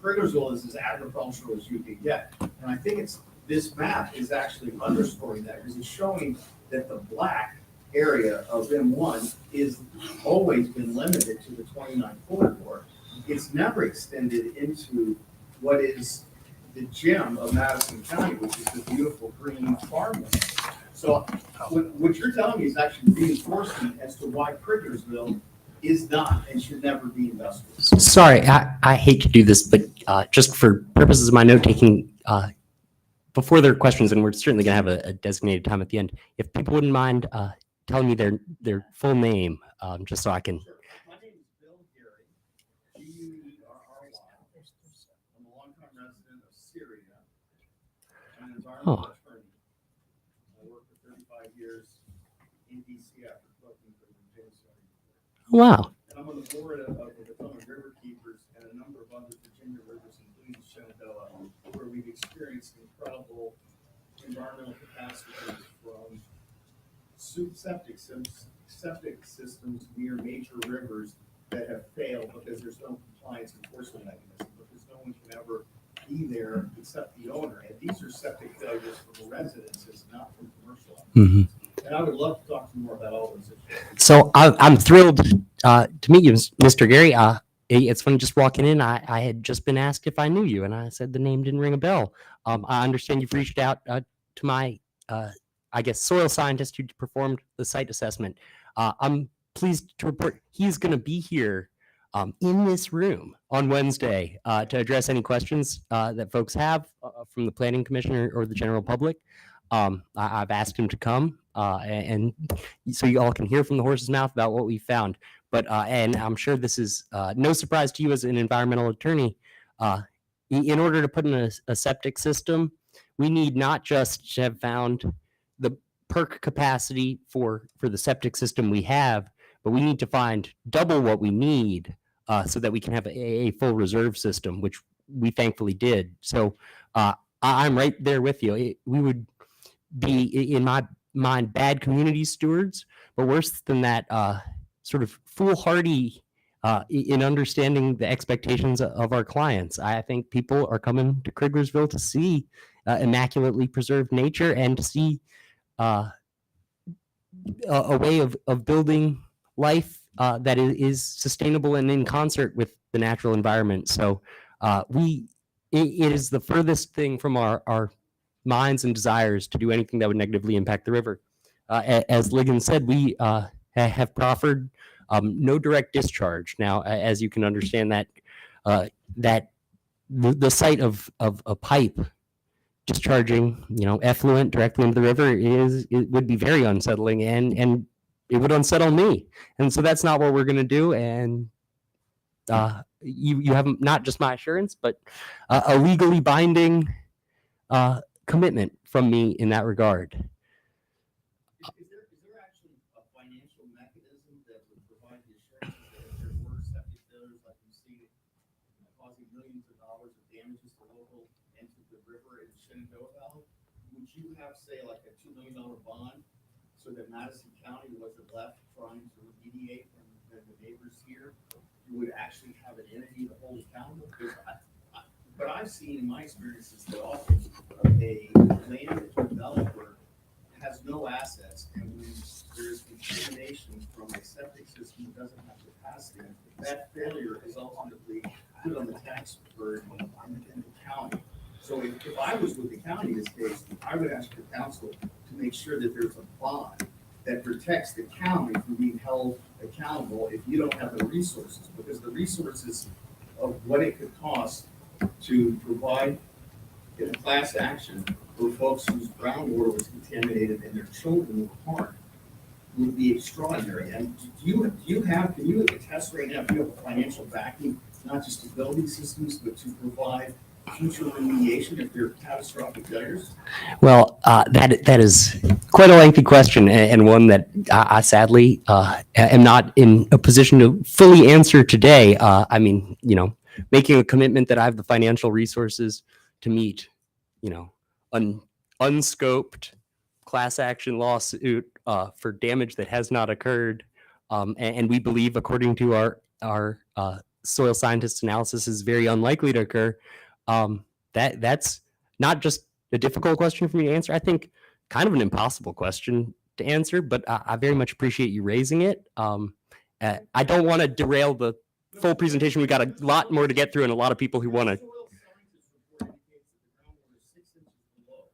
Criglersville is as agricultural as you can get. And I think this map is actually underscoring that because it's showing that the black area of M1 is always been limited to the 29 corridor. It's never extended into what is the gem of Madison County, which is the beautiful green farmland. So what you're telling me is actually reinforcing as to why Criglersville is not and should never be industrial. Sorry, I hate to do this, but just for purposes of my note taking, before there are questions, and we're certainly going to have a designated time at the end, if people wouldn't mind telling me their full name, just so I can. Sure. My name is Bill Gary, G-U-E-R-R-Y. I'm a longtime resident of Syria. I'm an environmental attorney. I worked for 35 years in DC after working for the genocide. Wow. And I'm on the board of the Potomac River Keepers and a number of other Virginia rivers, including Shenandoah, where we've experienced incredible environmental catastrophes from septic septic systems near major rivers that have failed because there's no compliance enforcement mechanism, because no one can ever be there except the owner. And these are septic failures from residences, not from commercial. And I would love to talk to you more about all those issues. So I'm thrilled to meet you, Mr. Gary. It's funny just walking in. I had just been asked if I knew you, and I said the name didn't ring a bell. I understand you've reached out to my, I guess, soil scientist who performed the site assessment. I'm pleased to report he's going to be here in this room on Wednesday to address any questions that folks have from the Planning Commission or the general public. I've asked him to come, and so you all can hear from the horse's mouth about what we found. But and I'm sure this is no surprise to you as an environmental attorney. In order to put in a septic system, we need not just to have found the perk capacity for the septic system we have, but we need to find double what we need so that we can have a full reserve system, which we thankfully did. So I'm right there with you. We would be, in my mind, bad community stewards, but worse than that, sort of foolhardy in understanding the expectations of our clients. I think people are coming to Criglersville to see immaculately preserved nature and to see a way of building life that is sustainable and in concert with the natural environment. So it is the furthest thing from our minds and desires to do anything that would negatively impact the river. As Ligon said, we have proffered no direct discharge. Now, as you can understand, that the sight of a pipe discharging, effluent directly into the river it would be very unsettling, and it would unsettle me. And so that's not what we're going to do. And you have not just my assurance, but a legally binding commitment from me in that regard. Is there actually a financial mechanism that would provide the assurance that if there were septic failures like you see causing millions of dollars of damages to local and to the river in Shenandoah Valley, would you have, say, like a $2 million bond so that Madison County wasn't left trying to remediate from the neighbors here? You would actually have an entity to hold accountable? Because what I've seen in my experience is that often a land developer has no assets, and when there's contamination from a septic system that doesn't have capacity, that failure is ultimately put on the tax burden in the county. So if I was with the county in this case, I would ask your council to make sure that there's a bond that protects the county from being held accountable if you don't have the resources, because the resources of what it could cost to provide in a class action for folks whose groundwater was contaminated and their children were harmed would be extraordinary. And can you attest right now, do you have a financial backing, not just to build these systems, but to provide future remediation if they're catastrophic failures? Well, that is quite a lengthy question, and one that I sadly am not in a position to fully answer today. I mean, making a commitment that I have the financial resources to meet, an unscoped class action lawsuit for damage that has not occurred, and we believe, according to our soil scientists' analysis, is very unlikely to occur. That's not just a difficult question for me to answer. I think kind of an impossible question to answer, but I very much appreciate you raising it. I don't want to derail the full presentation. We got a lot more to get through and a lot of people who want to. Soil scientist report indicates that the groundwater is 6 inches below.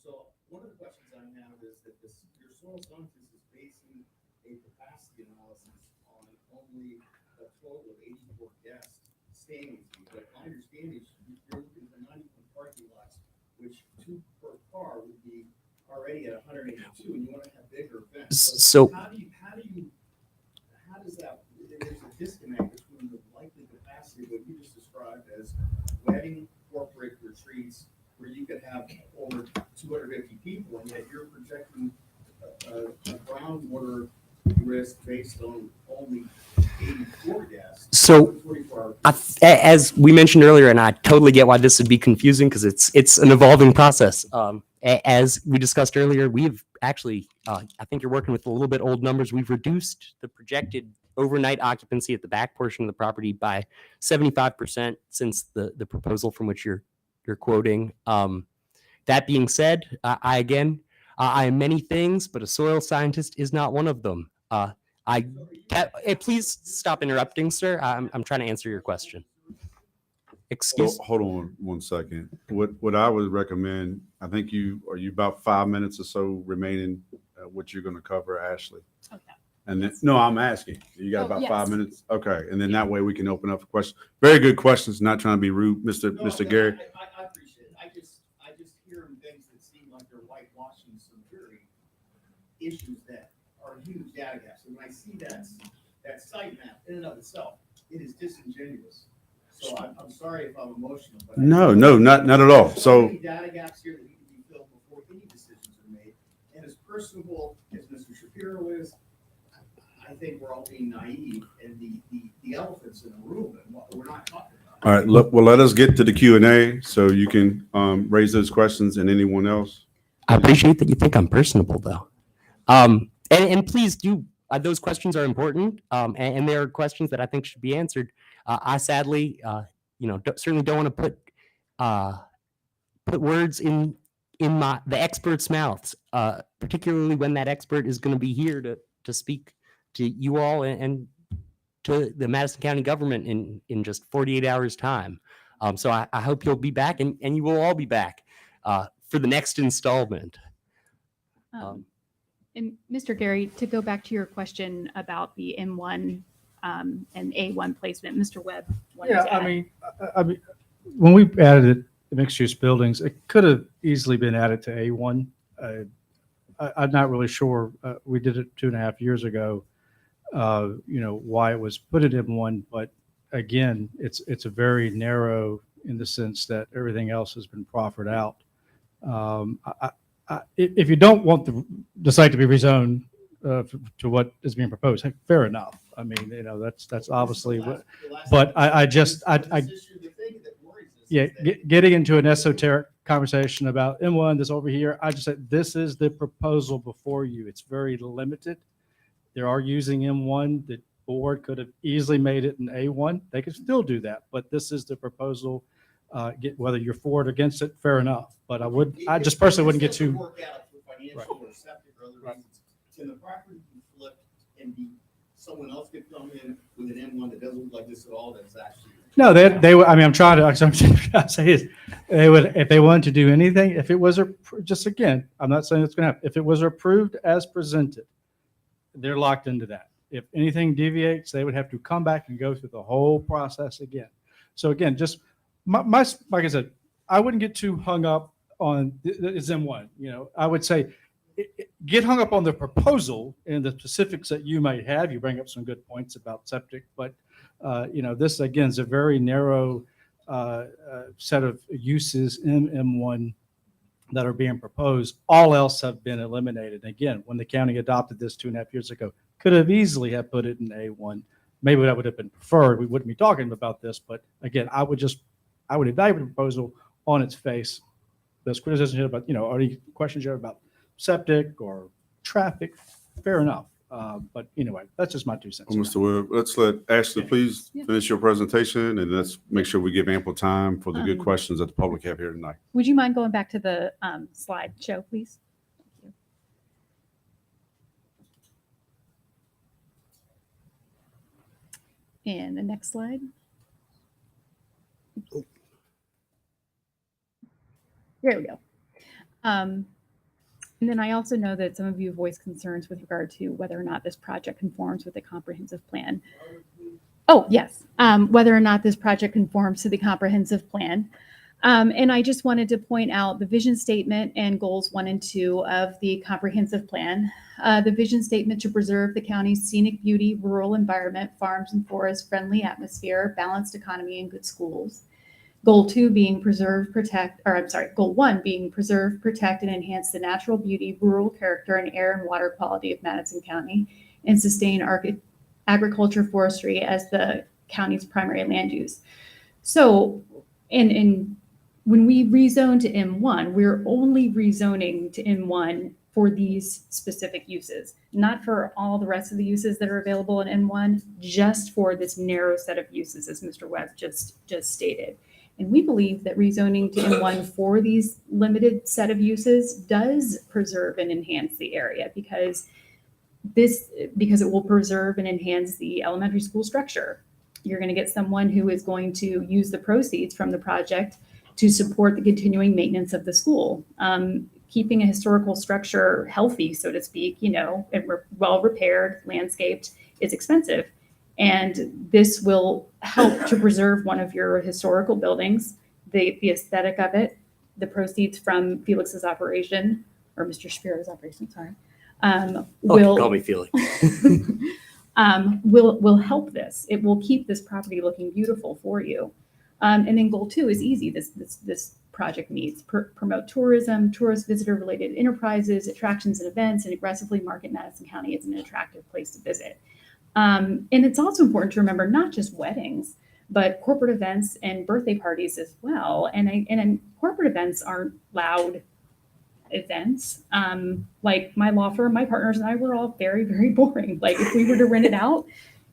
So one of the questions I have is that your soil scientist is basing a capacity analysis on only a total of 84 guests staying with you. But my understanding is you're looking for 91 parking lots, which 2 per car would be already at 182, and you want to have bigger events. So how does that? There's a disconnect between the likely capacity of what you just described as wedding corporate retreats where you could have over 250 people, and yet you're projecting a groundwater risk based on only 84 guests. So, 24 as we mentioned earlier, and I totally get why this would be confusing because it's an evolving process. As we discussed earlier, we've actually, I think you're working with a little bit old numbers. We've reduced the projected overnight occupancy at the back portion of the property by 75% since the proposal from which you're quoting. That being said, I am many things, but a soil scientist is not one of them. Hey, please stop interrupting, sir. I'm trying to answer your question. Excuse. Hold on one second. What I would recommend, I think you about 5 minutes or so remaining, what you're going to cover, Ashley. Okay. And then, no, I'm asking. You got Oh, about yes. 5 minutes? Okay. And then that way we can open up for questions. Very good questions. Not trying to be rude, Mr. Gary. I appreciate it. I just hearing things that seem like they're whitewashing some very issues that are huge data gaps. And when I see that site map in and of itself, it is disingenuous. So I'm sorry if I'm emotional, but. No, not at all. So many data gaps here that need to be filled before any decisions are made. And as personable as Mr. Shapiro is, I think we're all being naive, and the elephants in the room and what we're not talking about. all right, look, well, let us get to the Q&A so you can raise those questions, and anyone else. I appreciate that you think I'm personable, though. And please do. Those questions are important, and there are questions that I think should be answered. I sadly, certainly don't want to put words in the experts' mouths, particularly when that expert is going to be here to speak to you all and to the Madison County government in just 48 hours time. So I hope you'll be back, and you will all be back for the next installment. And Mr. Gary, to go back to your question about the M1 and A1 placement, Mr. Webb wanted Yeah, to add. I mean, when we added it, the mixed-use buildings, it could have easily been added to A1. I'm not really sure. We did it 2.5 years ago. Why it was put at M1, but again, it's a very narrow in the sense that everything else has been proffered out. If you don't want the site to be rezoned to what is being proposed, heck, fair enough. I mean, that's obviously what. But getting into an esoteric conversation about M1, this over here, I just said this is the proposal before you. It's very limited. They are using M1. The board could have easily made it an A1. They could still do that, but this is the proposal. Whether you're for it or against it, fair enough. But I just personally wouldn't get too. Work out for financial or septic or other reasons. Can the property be flipped and someone else could come in with an M1 that doesn't look like this at all? That's actually. No, they would. I mean, I'm trying to say is they would, if they wanted to do anything, if it was just again, I'm not saying it's going to happen. If it was approved as presented, they're locked into that. If anything deviates, they would have to come back and go through the whole process again. So again, just my like I said, I wouldn't get too hung up on it's M1. I would say get hung up on the proposal and the specifics that you might have. You bring up some good points about septic, but this again is a very narrow set of uses in M1 that are being proposed. All else have been eliminated. Again, when the county adopted this 2.5 years ago, could have easily have put it in A1. Maybe that would have been preferred. We wouldn't be talking about this, but again, I would evaluate the proposal on its face. There's criticism here about, any questions you have about septic or traffic, fair enough. But anyway, that's just my 2 cents. Well, Mr. Webb, let's let Ashley please finish your presentation, and let's make sure we give ample time for the good questions that the public have here tonight. Would you mind going back to the slide show, please? Thank you. And the next slide. Oops. There we go. And then I also know that some of you voiced concerns with regard to whether or not this project conforms with the comprehensive plan. Oh, yes, whether or not this project conforms to the comprehensive plan. And I just wanted to point out the vision statement and goals 1 and 2 of the comprehensive plan. The vision statement to preserve the county's scenic beauty, rural environment, farms and forests, friendly atmosphere, balanced economy, and good schools. Goal 2 being Goal 1 being preserve, protect, and enhance the natural beauty, rural character, and air and water quality of Madison County, and sustain agriculture, forestry as the county's primary land use. So, and when we rezone to M1, we're only rezoning to M1 for these specific uses, not for all the rest of the uses that are available in M1, just for this narrow set of uses, as Mr. Webb just stated. And we believe that rezoning to M1 for these limited set of uses does preserve and enhance the area because it will preserve and enhance the elementary school structure. You're going to get someone who is going to use the proceeds from the project to support the continuing maintenance of the school. Keeping a historical structure healthy, so to speak, and well repaired, landscaped, is expensive. And this will help to preserve one of your historical buildings, the aesthetic of it, the proceeds from Felix's operation, or Mr. Shapiro's operation, sorry, Call me Felix. will help this. It will keep this property looking beautiful for you. And then goal 2 is easy. This project needs promote tourism, tourist visitor related enterprises, attractions and events, and aggressively market Madison County as an attractive place to visit. And it's also important to remember not just weddings, but corporate events and birthday parties as well. And corporate events aren't loud events. Like my law firm, my partners and I were all very, very boring. Like if we were to rent it out,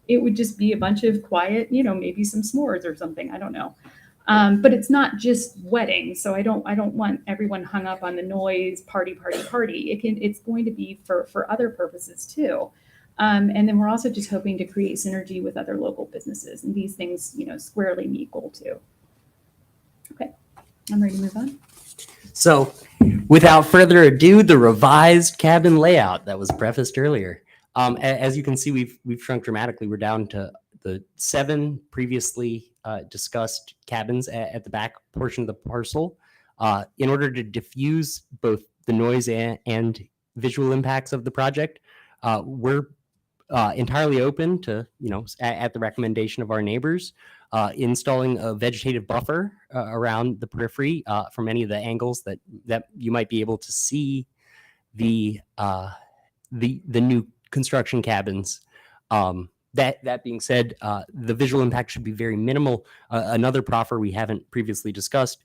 it would just be a bunch of quiet, maybe some s'mores or something. I don't know. But it's not just weddings. So I don't want everyone hung up on the noise, party. It's going to be for other purposes too. And then we're also just hoping to create synergy with other local businesses, and these things, squarely meet goal 2. Okay, I'm ready to move on. So, without further ado, the revised cabin layout that was prefaced earlier. As you can see, we've shrunk dramatically. We're down to the 7 previously discussed cabins at the back portion of the parcel. In order to diffuse both the noise and visual impacts of the project, we're entirely open to, at the recommendation of our neighbors, installing a vegetative buffer around the periphery from any of the angles that you might be able to see the new construction cabins. That being said, the visual impact should be very minimal. Another proffer we haven't previously discussed,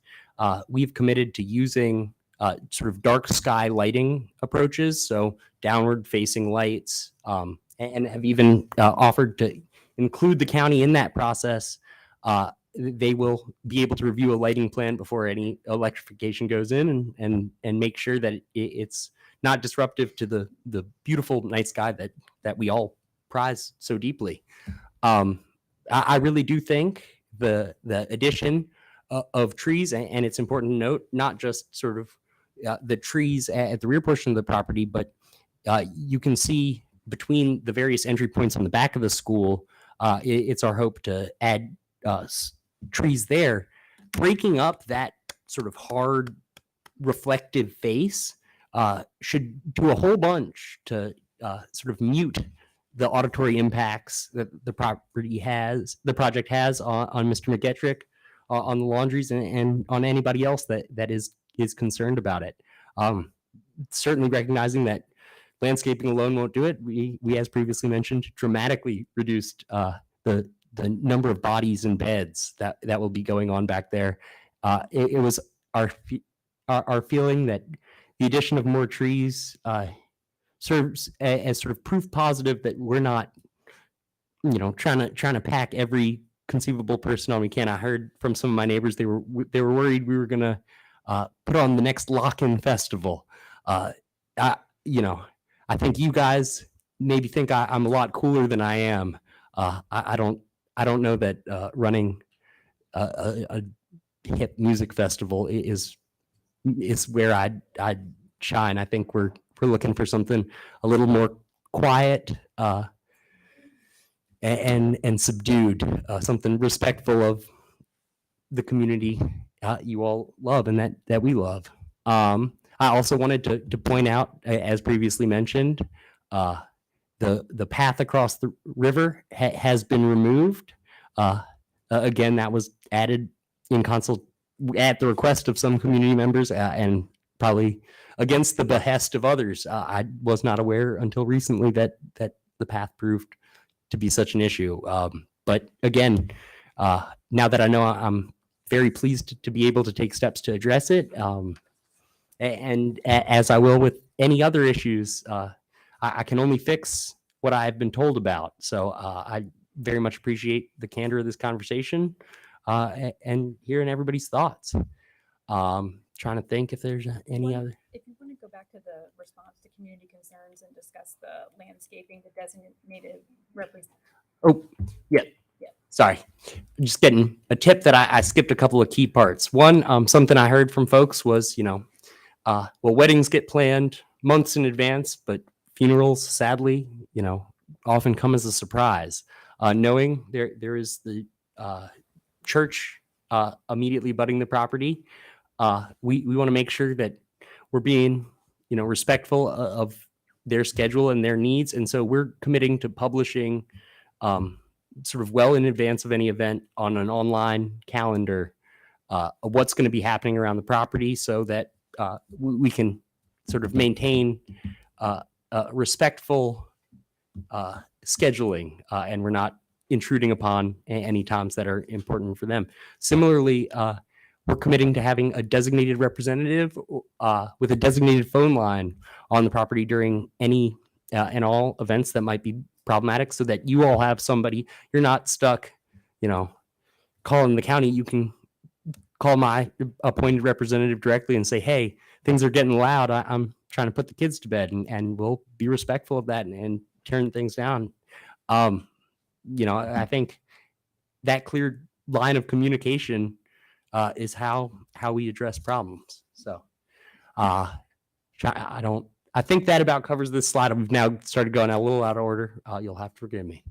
we've committed to using sort of dark sky lighting approaches, so downward facing lights, and have even offered to include the county in that process. They will be able to review a lighting plan before any electrification goes in and make sure that it's not disruptive to the beautiful night sky that we all prize so deeply. I really do think the addition of trees, and it's important to note, not just sort of the trees at the rear portion of the property, but you can see between the various entry points on the back of the school, it's our hope to add trees there, breaking up that sort of hard reflective face should do a whole bunch to sort of mute the auditory impacts that the project has on Mr. McGetrick, on the laundries, and on anybody else that is concerned about it. Certainly recognizing that landscaping alone won't do it. We as previously mentioned, dramatically reduced the number of bodies and beds that will be going on back there. It was our feeling that the addition of more trees serves as sort of proof positive that we're not, trying to pack every conceivable person on we can. I heard from some of my neighbors they were worried we were gonna put on the next lock-in festival. I think you guys maybe think I'm a lot cooler than I am. I don't know that running a hip music festival is where I'd shine. I think we're looking for something a little more quiet and subdued, something respectful of the community you all love and that we love. I also wanted to point out, as previously mentioned, the path across the river has been removed. Again, that was added at the request of some community members and probably against the behest of others. I was not aware until recently that the path proved to be such an issue. But again, now that I know I'm very pleased to be able to take steps to address it. As I will with any other issues, I can only fix what I've been told about. So I very much appreciate the candor of this conversation and hearing everybody's thoughts. Trying to think if there's any other. If you want to go back to the response to community concerns and discuss the landscaping, the designated representative. Oh, yeah. Sorry. Just getting a tip that I skipped a couple of key parts. One, something I heard from folks was, well, weddings get planned months in advance, but funerals, sadly, often come as a surprise. Knowing there is the church immediately abutting the property, we want to make sure that we're being, respectful of their schedule and their needs. And so we're committing to publishing sort of well in advance of any event on an online calendar of what's going to be happening around the property so that we can sort of maintain respectful scheduling and we're not intruding upon any times that are important for them. Similarly, we're committing to having a designated representative with a designated phone line on the property during any and all events that might be problematic so that you all have somebody, you're not stuck, calling the county. You can call my appointed representative directly and say, hey, things are getting loud. I'm trying to put the kids to bed and we'll be respectful of that and turn things down. I think that clear line of communication is how we address problems. So I think that about covers this slide. We've now started going a little out of order. You'll have to forgive me.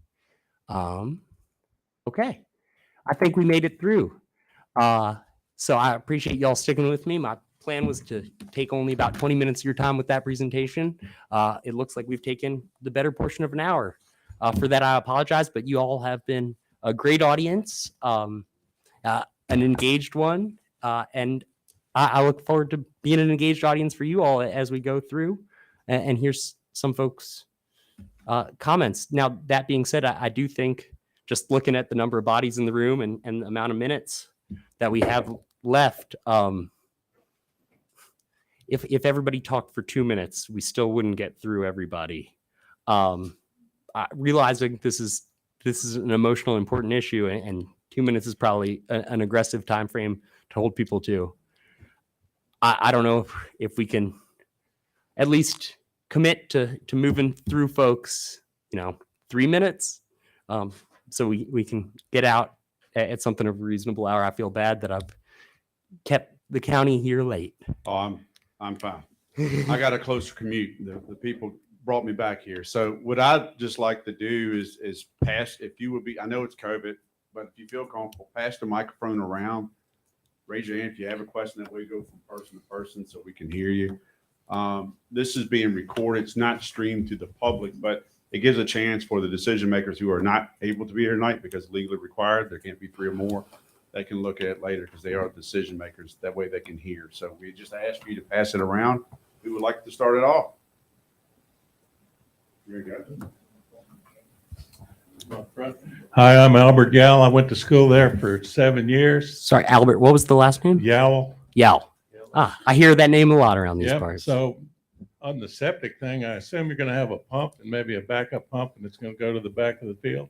Okay. I think we made it through. So I appreciate y'all sticking with me. My plan was to take only about 20 minutes of your time with that presentation. It looks like we've taken the better portion of an hour. For that, I apologize, but you all have been a great audience, an engaged one, and I look forward to being an engaged audience for you all as we go through. And here's some folks' comments. Now, that being said, I do think just looking at the number of bodies in the room and the amount of minutes that we have left, if everybody talked for 2 minutes, we still wouldn't get through everybody. Realizing this is an emotional, important issue, and 2 minutes is probably an aggressive time frame to hold people to. I don't know if we can at least commit to moving through folks, 3 minutes, so we can get out at something of a reasonable hour. I feel bad that I've kept the county here late. Oh, I'm fine. I got a closer commute. The people brought me back here. So what I'd just like to do is pass, if you would be, I know it's COVID, but if you feel comfortable, pass the microphone around. Raise your hand if you have a question. That way we go from person to person so we can hear you. This is being recorded. It's not streamed to the public, but it gives a chance for the decision makers who are not able to be here tonight because legally required, there can't be 3 or more. They can look at it later because they are decision makers. That way they can hear. So we just ask you to pass it around. Who would like to start it off? Here you go. Hi, I'm Albert Yowell. I went to school there for 7 years. Sorry, Albert, what was the last name? Yowell. Yao. I hear that name a lot around these Yep. parts. So on the septic thing, I assume you're going to have a pump and maybe a backup pump, and it's going to go to the back of the field.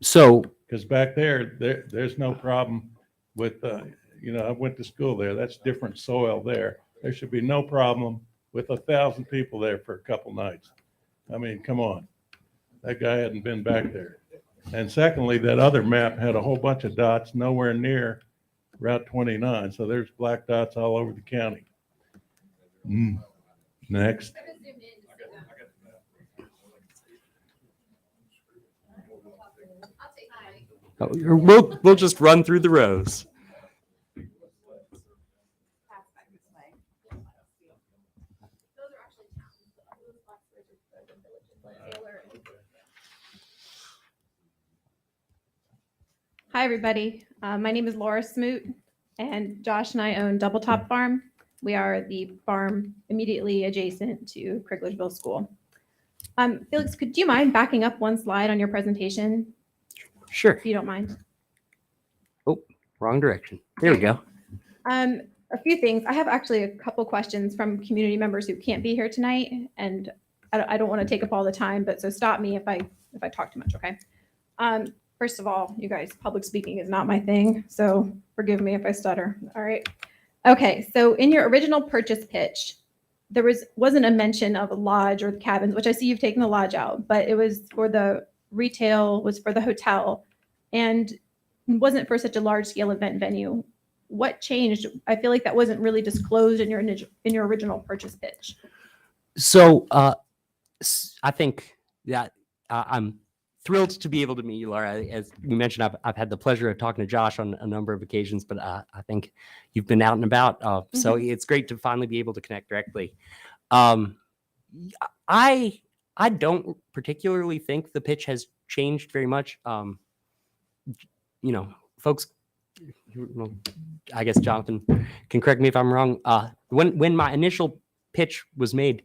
So Because back there's no problem with, I went to school there. That's different soil there. There should be no problem with 1,000 people there for a couple nights. I mean, come on. That guy hadn't been back there. And secondly, that other map had a whole bunch of dots nowhere near Route 29. So there's black dots all over the county. Next. we'll just run through the rows. Hi, everybody. My name is Laura Smoot, and Josh and I own Double Top Farm. We are the farm immediately adjacent to Criglersville School. Felix, could you mind backing up one slide on your presentation, Sure. if you don't mind? wrong direction. There we go. A few things. I have actually a couple questions from community members who can't be here tonight, and I don't want to take up all the time, but so stop me if I talk too much, okay? First of all, you guys, public speaking is not my thing, so forgive me if I stutter. All right. Okay, so in your original purchase pitch, there wasn't a mention of a lodge or cabins, which I see you've taken the lodge out, but it was for the retail, was for the hotel, and wasn't for such a large scale event venue. What changed? I feel like that wasn't really disclosed in your original purchase pitch. So I think that I'm thrilled to be able to meet you, Laura. As you mentioned, I've had the pleasure of talking to Josh on a number of occasions, but I think you've been out and about. So it's great to finally be able to connect directly. I don't particularly think the pitch has changed very much. Folks, I guess Jonathan can correct me if I'm wrong. When my initial pitch was made,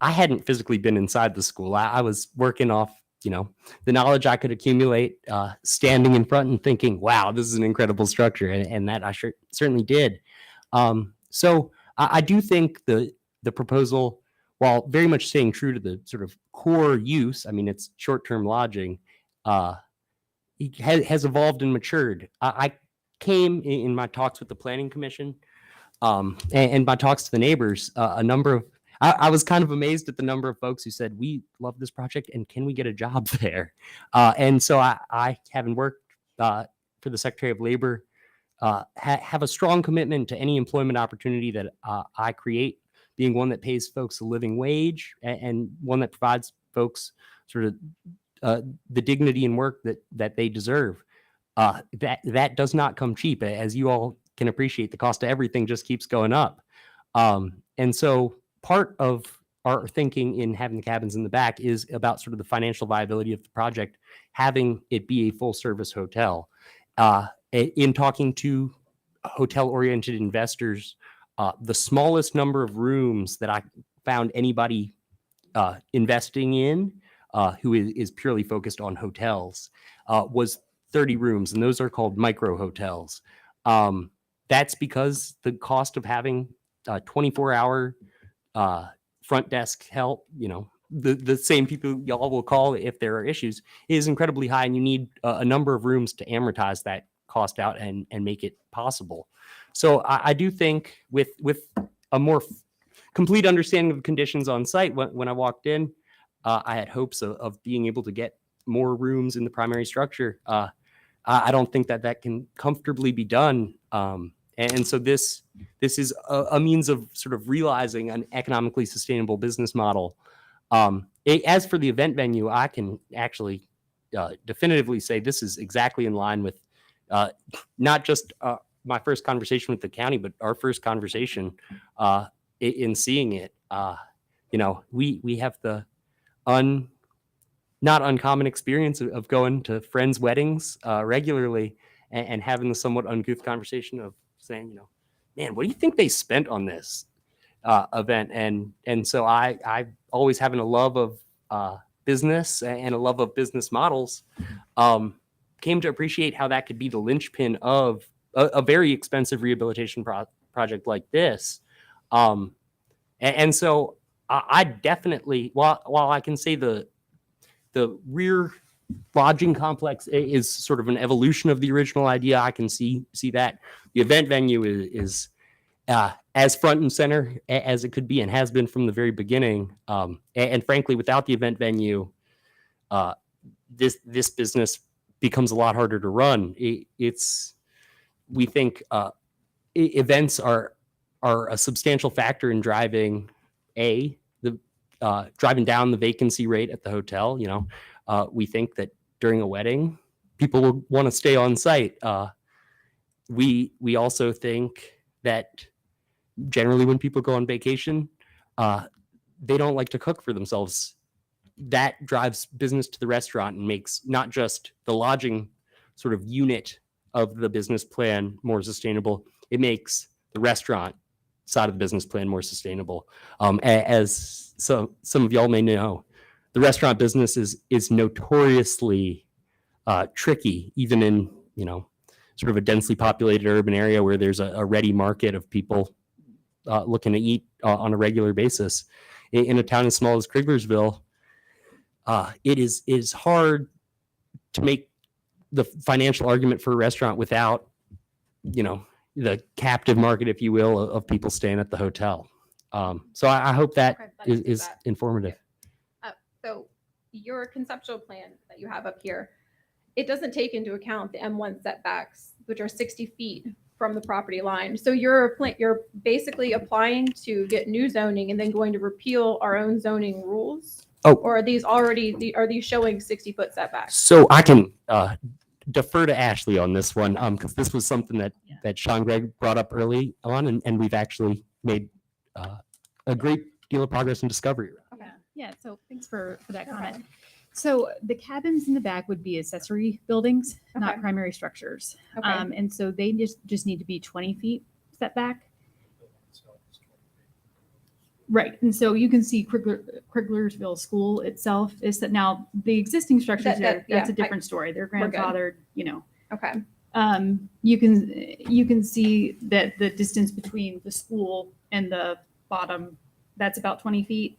I hadn't physically been inside the school. I was working off, the knowledge I could accumulate, standing in front and thinking, wow, this is an incredible structure. And that I certainly did. So I do think the proposal, while very much staying true to the sort of core use, I mean, it's short-term lodging, has evolved and matured. I came in my talks with the Planning Commission and my talks to the neighbors, I was kind of amazed at the number of folks who said, we love this project and can we get a job there? And so I having worked for the Secretary of Labor, have a strong commitment to any employment opportunity that I create, being one that pays folks a living wage and one that provides folks sort of the dignity and work that they deserve. That does not come cheap. As you all can appreciate, the cost of everything just keeps going up. And so part of our thinking in having the cabins in the back is about sort of the financial viability of the project, having it be a full service hotel. In talking to hotel-oriented investors, the smallest number of rooms that I found anybody investing in who is purely focused on hotels was 30 rooms, and those are called micro hotels. That's because the cost of having 24-hour front desk help, the same people y'all will call if there are issues, is incredibly high, and you need a number of rooms to amortize that cost out and make it possible. So I do think with a more complete understanding of the conditions on site, when I walked in, I had hopes of being able to get more rooms in the primary structure. I don't think that can comfortably be done. And so this is a means of sort of realizing an economically sustainable business model. As for the event venue, I can actually definitively say this is exactly in line with not just my first conversation with the county, but our first conversation in seeing it. We have the not uncommon experience of going to friends' weddings regularly and having the somewhat uncouth conversation of saying, man, what do you think they spent on this event? And so I always having a love of business and a love of business models, came to appreciate how that could be the linchpin of a very expensive rehabilitation project like this. And so I definitely, while I can say the rear lodging complex is sort of an evolution of the original idea, I can see that. The event venue is as front and center as it could be and has been from the very beginning. And frankly, without the event venue, this business becomes a lot harder to run. We think events are a substantial factor in driving driving down the vacancy rate at the hotel. We think that during a wedding, people will want to stay on site. We also think that generally when people go on vacation, they don't like to cook for themselves. That drives business to the restaurant and makes not just the lodging sort of unit of the business plan more sustainable, it makes the restaurant side of the business plan more sustainable. As some of y'all may know, the restaurant business is notoriously tricky, even in sort of a densely populated urban area where there's a ready market of people looking to eat on a regular basis. In a town as small as Criglersville, it is hard to make the financial argument for a restaurant without, the captive market, if you will, of people staying at the hotel. So I hope that Okay, that is, answers is that. informative. So your conceptual plan that you have up here, it doesn't take into account the M1 setbacks, which are 60 feet from the property line. So you're basically applying to get new zoning and then going to repeal our own zoning rules? Oh. Or are these showing 60-foot setbacks? So I can defer to Ashley on this one, because this was something that Sean Gregg brought up early on, and we've actually made a great deal of progress in discovery. Yeah, so thanks for that comment. So the cabins in the back would be accessory buildings, not Okay. primary structures. Okay. And so they just need to be 20 feet setback. Right, and so you can see Criglersville School itself is that now the existing structures there, that's a different story. They're we're good. grandfathered, Okay. You can see that the distance between the school and the bottom, that's about 20 feet.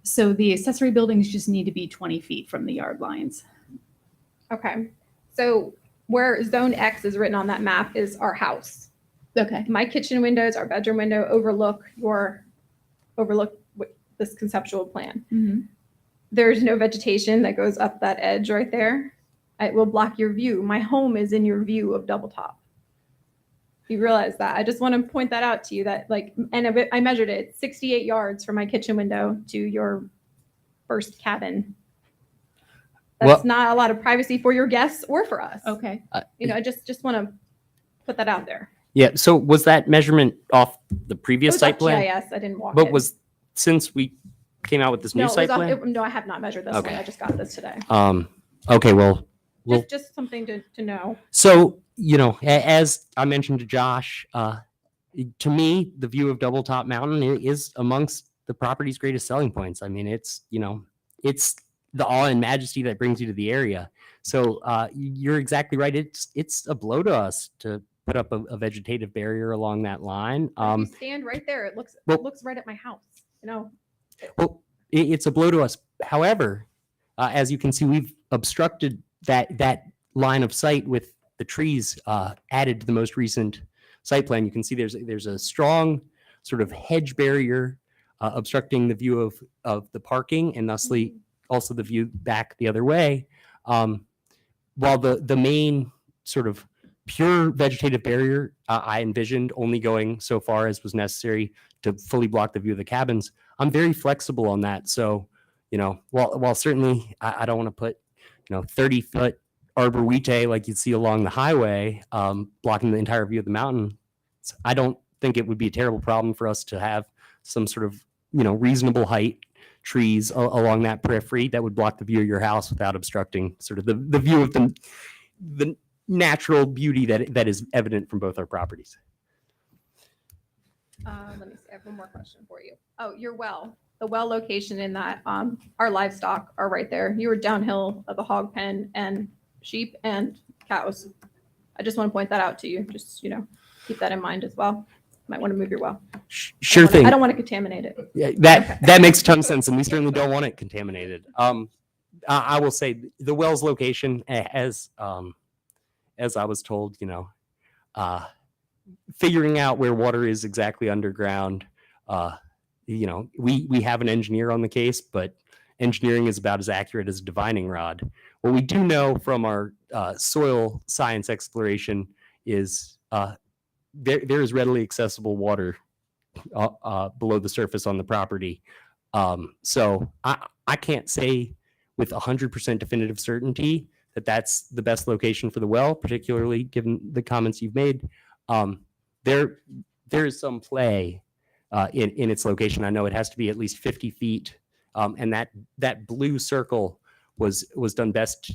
So the accessory buildings just need to be 20 feet from the yard lines. Okay. So where zone X is written on that map is our house. Okay. My kitchen windows, our bedroom window overlook this conceptual plan. Mm-hmm. There's no vegetation that goes up that edge right there. It will block your view. My home is in your view of Double Top. You realize that? I just want to point that out to you that I measured it 68 yards from my kitchen window to your first cabin. That's not a lot of privacy for your guests or for us. Okay. I just want to put that out there. Yeah. So was that measure off the It previous was site off plan? GIS. I didn't walk But it. since we came out with this new No, it site was plan? no, I have not measured this Okay. one. I just got this today. Okay. Well, Just something to know. so, as I mentioned to Josh, to me, the view of Double Top Mountain is amongst the property's greatest selling points. I mean, it's the awe and majesty that brings you to the area. So you're exactly right. It's a blow to us to put up a vegetative barrier along that line. If you stand right there, it looks right at my house. Well, it's a blow to us. However, as you can see, we've obstructed that line of sight with the trees added to the most recent site plan. You can see there's a strong sort of hedge barrier obstructing the view of the parking and thusly also the view back the other way. While the main sort of pure vegetative barrier I envisioned only going so far as was necessary to fully block the view of the cabins, I'm very flexible on that. So, while certainly I don't want to put 30-foot arbor vitae like you'd see along the highway, blocking the entire view of the mountain, I don't think it would be a terrible problem for us to have some sort of, reasonable height trees along that periphery that would block the view of your house without obstructing sort of the view of the natural beauty that is evident from both our properties. Let me see. I have one more question for you. Oh, your well. The well location in that, our livestock are right there. You were downhill of the hog pen and sheep and cows. I just want to point that out to you. Just, keep that in mind as well. Might want to move your well. Sure thing. I don't want to contaminate it. Yeah, that makes a ton of sense, and we certainly don't want it contaminated. I will say the well's location, as I was told, figuring out where water is exactly underground. We have an engineer on the case, but engineering is about as accurate as a divining rod. What we do know from our soil science exploration is there is readily accessible water below the surface on the property. So I can't say with 100% definitive certainty that that's the best location for the well, particularly given the comments you've made. There is some play in its location. I know it has to be at least 50 feet. And that blue circle was done best,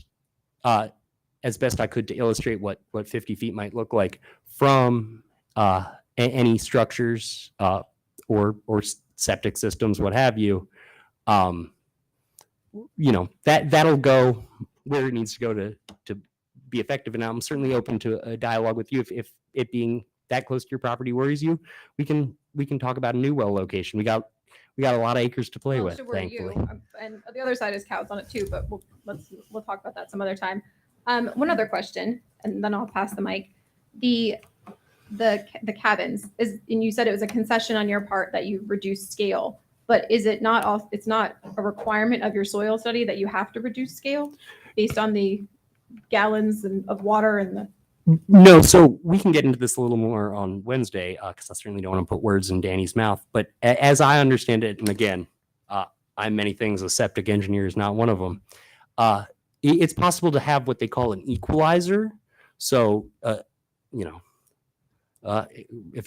as best I could to illustrate what 50 feet might look like from any structures or septic systems, what have you. That'll go where it needs to go to be effective. And I'm certainly open to a dialogue with you if it being that close to your property worries you. We can talk about a new well location. We got a lot of acres to play Well, it with, should worry you. thankfully. And the other side is cows on it too, but we'll talk about that some other time. One other question, and then I'll pass the mic. The cabins is, and you said it was a concession on your part that you reduced scale, but is it not all? It's not a requirement of your soil study that you have to reduce scale based on the gallons of water and the. No, so we can get into this a little more on Wednesday because I certainly don't want to put words in Danny's mouth. But as I understand it, and again, I'm many things. A septic engineer is not one of them. It's possible to have what they call an equalizer. So, if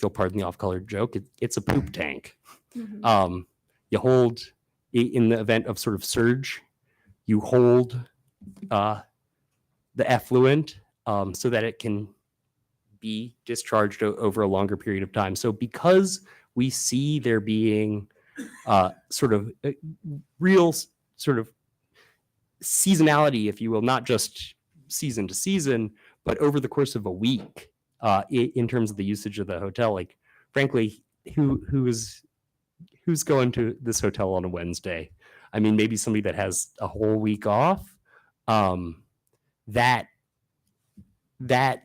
you'll pardon the off-color joke, it's a poop tank. Mhm. You hold, in the event of sort of surge, you hold the effluent so that it can be discharged over a longer period of time. So because we see there being sort of real sort of seasonality, if you will, not just season to season, but over the course of a week in terms of the usage of the hotel, like frankly, who's going to this hotel on a Wednesday? I mean, maybe somebody that has a whole week off. That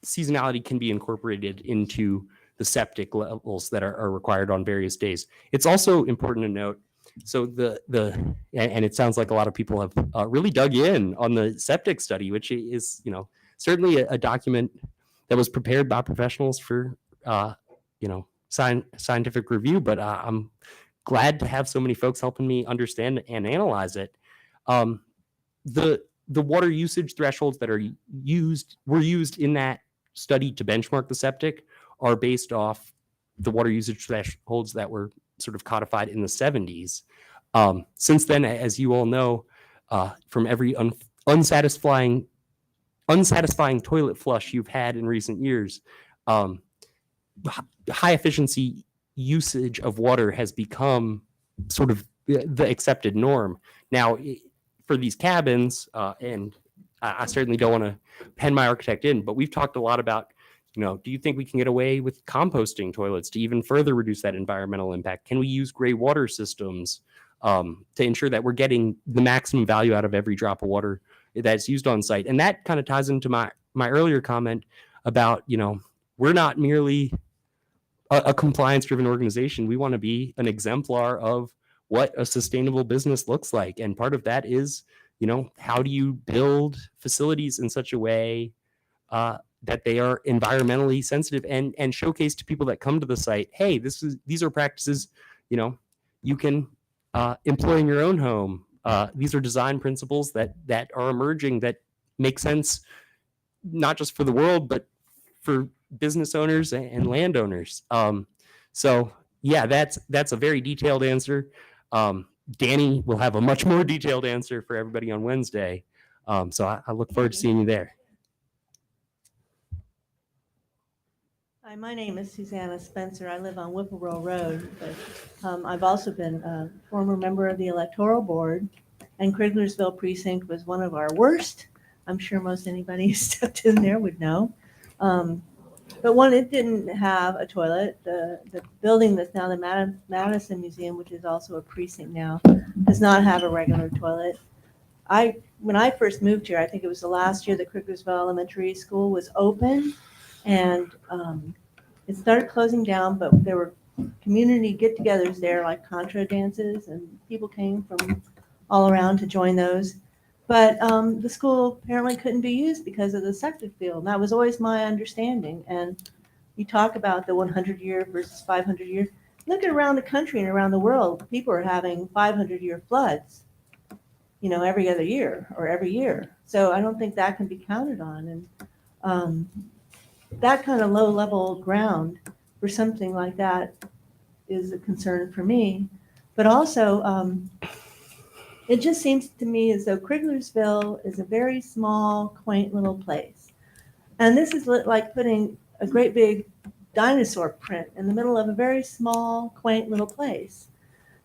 seasonality can be incorporated into the septic levels that are required on various days. It's also important to note, so and it sounds like a lot of people have really dug in on the septic study, which is, certainly a document that was prepared by professionals for, scientific review, but I'm glad to have so many folks helping me understand and analyze it. The water usage thresholds that were used in that study to benchmark the septic are based off the water usage thresholds that were sort of codified in the 70s. Since then, as you all know, from every unsatisfying toilet flush you've had in recent years, high efficiency usage of water has become sort of the accepted norm. Now, for these cabins, and I certainly don't want to pen my architect in, but we've talked a lot about, do you think we can get away with composting toilets to even further reduce that environmental impact? Can we use gray water systems to ensure that we're getting the maximum value out of every drop of water that's used on site? And that kind of ties into my earlier comment about, we're not merely a compliance-driven organization. We want to be an exemplar of what a sustainable business looks like. And part of that is, how do you build facilities in such a way that they are environmentally sensitive and showcase to people that come to the site, hey, these are practices, you can employ in your own home. These are design principles that are emerging that make sense, not just for the world, but for business owners and landowners. So yeah, that's a very detailed answer. Danny will have a much more detailed answer for everybody on Wednesday. So I look forward to seeing you there. Hi, my name is Susanna Spencer. I live on Whipple Road, but I've also been a former member of the electoral board, and Criglersville precinct was one of our worst. I'm sure most anybody who stepped in there would know. But one, it didn't have a toilet. The building that's now the Madison Museum, which is also a precinct now, does not have a regular toilet. When I first moved here, I think it was the last year that Criglersville Elementary School was open, and it started closing down, but there were community get-togethers there, like contra dances, and people came from all around to join those. But the school apparently couldn't be used because of the septic field. And that was always my understanding. And you talk about the 100-year versus 500-year. Look at around the country and around the world, people are having 500-year floods, every other year or every year. So I don't think that can be counted on. And that kind of low-level ground for something like that is a concern for me. But also, it just seems to me as though Criglersville is a very small, quaint little place. And this is like putting a great big dinosaur print in the middle of a very small, quaint little place,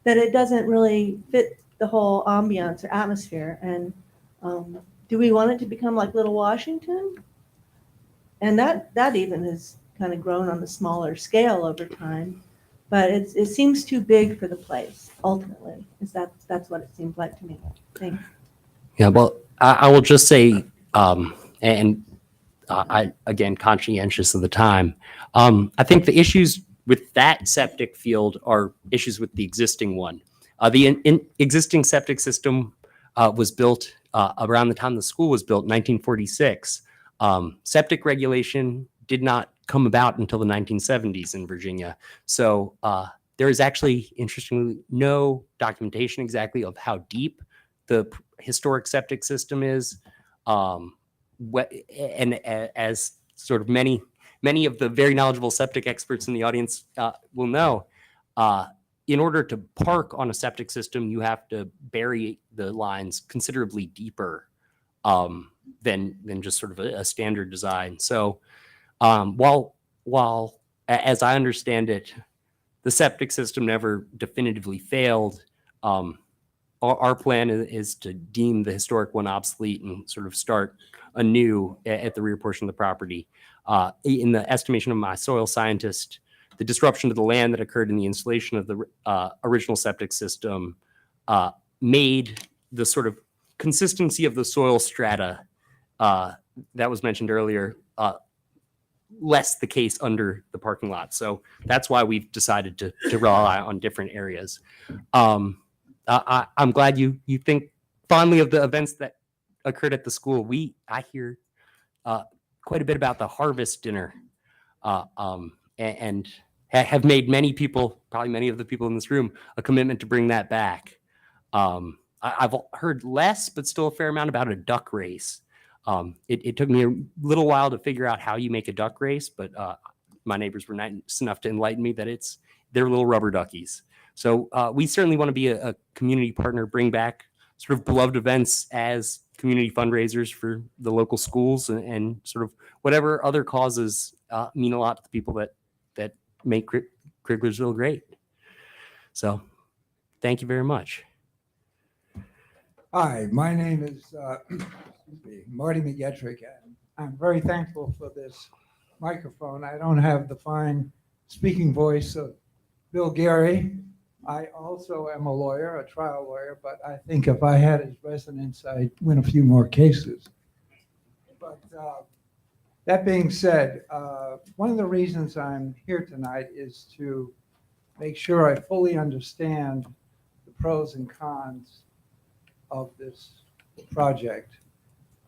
that it doesn't really fit the whole ambiance or atmosphere. And do we want it to become like Little Washington? And that even has kind of grown on a smaller scale over time, but it seems too big for the place. Ultimately, that's what it seems like to me. Thanks. Yeah, well, I will just say, and I again conscientious of the time. I think the issues with that septic field are issues with the existing one. The existing septic system was built around the time the school was built, 1946. Septic regulation did not come about until the 1970s in Virginia. So there is actually, interestingly, no documentation exactly of how deep the historic septic system is. And as sort of many of the very knowledgeable septic experts in the audience will know, in order to park on a septic system, you have to bury the lines considerably deeper than just sort of a standard design. So while as I understand it, the septic system never definitively failed, our plan is to deem the historic one obsolete and sort of start anew at the rear portion of the property. In the estimation of my soil scientist, the disruption to the land that occurred in the installation of the original septic system made the sort of consistency of the soil strata that was mentioned earlier less the case under the parking lot. So that's why we've decided to rely on different areas. I'm glad you think fondly of the events that occurred at the school. I hear quite a bit about the harvest dinner, and have made many people, probably many of the people in this room, a commitment to bring that back. I've heard less, but still a fair amount about a duck race. It took me a little while to figure out how you make a duck race, but my neighbors were nice enough to enlighten me that they're little rubber duckies. So we certainly want to be a community partner, bring back sort of beloved events as community fundraisers for the local schools and sort of whatever other causes mean a lot to the people that make Criglersville great. So thank you very much. Hi, my name is Marty McGetrick, and I'm very thankful for this microphone. I don't have the fine speaking voice of Bill Gary. I also am a lawyer, a trial lawyer, but I think if I had his resonance, I'd win a few more cases. But that being said, one of the reasons I'm here tonight is to make sure I fully understand the pros and cons of this project.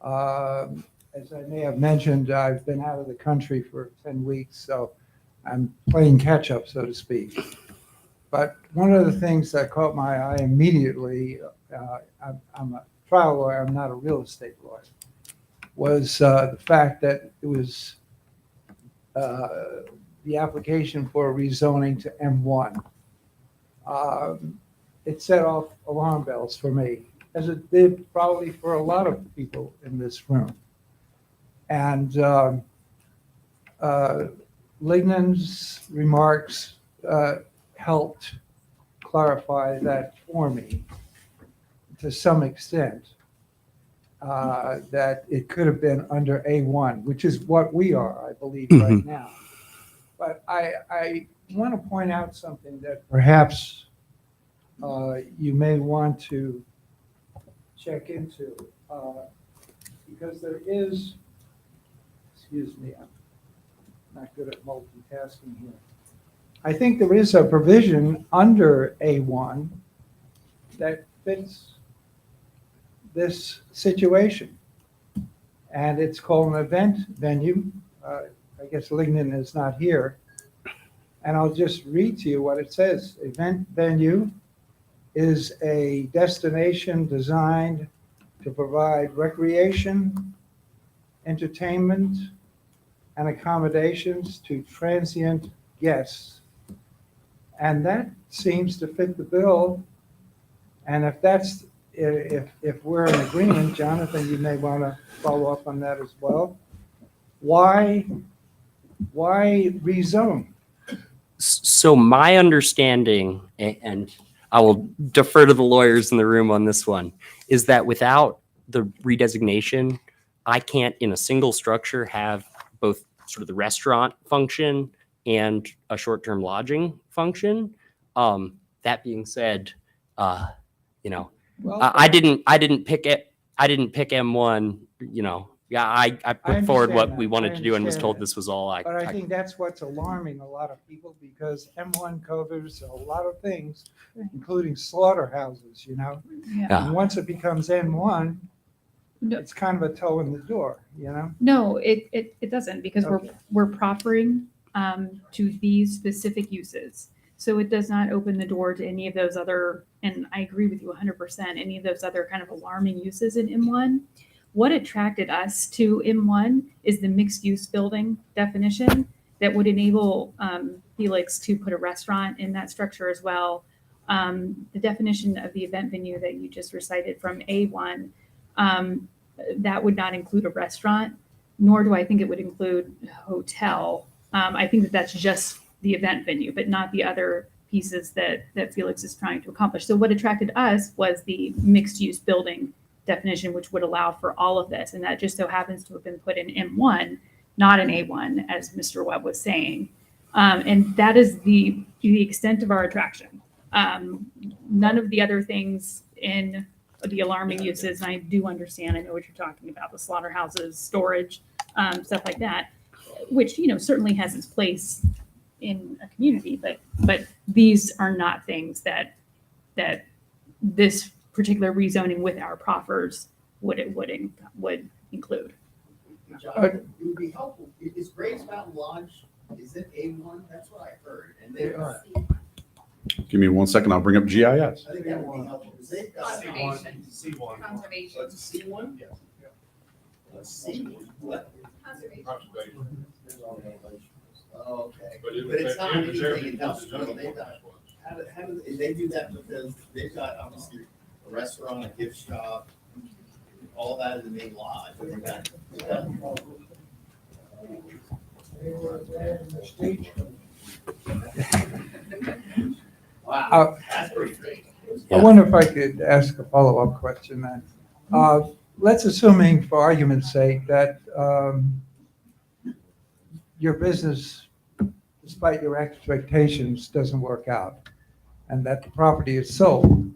As I may have mentioned, I've been out of the country for 10 weeks, so I'm playing catch up, so to speak. But one of the things that caught my eye immediately, I'm a trial lawyer, I'm not a real estate lawyer, was the fact that it was the application for rezoning to M1. It set off alarm bells for me, as it did probably for a lot of people in this room. And Lignan's remarks helped clarify that for me to some extent, that it could have been under A1, which is what we are, I believe, right now. But I want to point out something that perhaps you may want to check into, because there is, excuse me, I'm not good at multitasking here. I think there is a provision under A1 that fits this situation. And it's called an event venue. I guess Lignan is not here. And I'll just read to you what it says. Event venue is a destination designed to provide recreation, entertainment, and accommodations to transient guests. And that seems to fit the bill. And if we're in agreement, Jonathan, you may want to follow up on that as well. Why rezone? So my understanding, and I will defer to the lawyers in the room on this one, is that without the redesignation, I can't in a single structure have both sort of the restaurant function and a short-term lodging function. That being said, you know, Well, I didn't pick it. I didn't pick M1, you know. Yeah, I put forward understand what that. we wanted I to do and was understand told that. this was all But I think that's what's alarming a lot of people, because M1 covers a lot of things, including slaughterhouses, you know? Yeah. Yeah. And once it becomes N1, No. it's kind of a toe in the door, you know? No, it doesn't, because Okay. we're proffering to these specific uses. So it does not open the door to any of those other, and I agree with you 100%, any of those other kind of alarming uses in M1. What attracted us to M1 is the mixed use building definition that would enable Felix to put a restaurant in that structure as well. The definition of the event venue that you just recited from A1, that would not include a restaurant, nor do I think it would include hotel. I think that that's just the event venue, but not the other pieces that Felix is trying to accomplish. So what attracted us was the mixed use building definition, which would allow for all of this. And that just so happens to have been put in M1, not in A1, as Mr. Webb was saying. And that is the extent of our attraction. None of the other things in the alarming uses, and I do understand, I know what you're talking about, the slaughterhouses, storage, stuff like that, which, you know, certainly has its place in a community, but these are not things that this particular rezoning with our proffers would include. John, it would be helpful, is Grace Mountain Lodge, is it A1? That's what I heard, and they are. Give me 1 second. I'll bring up GIS. I think that would be helpful, because they've got. C1. Conservation. Oh, it's a C1? Yes. A C1? What? Conservation. Oh, okay. But But it's not it was anything everything. industrial, how do they do that? Because they've got obviously a restaurant, a gift shop, all that in the main lodge. And they've got- Wow, that's pretty great. I wonder if I could ask a follow-up question then. Let's assuming, for argument's sake, that your business, despite your expectations, doesn't work out, and that the property is sold.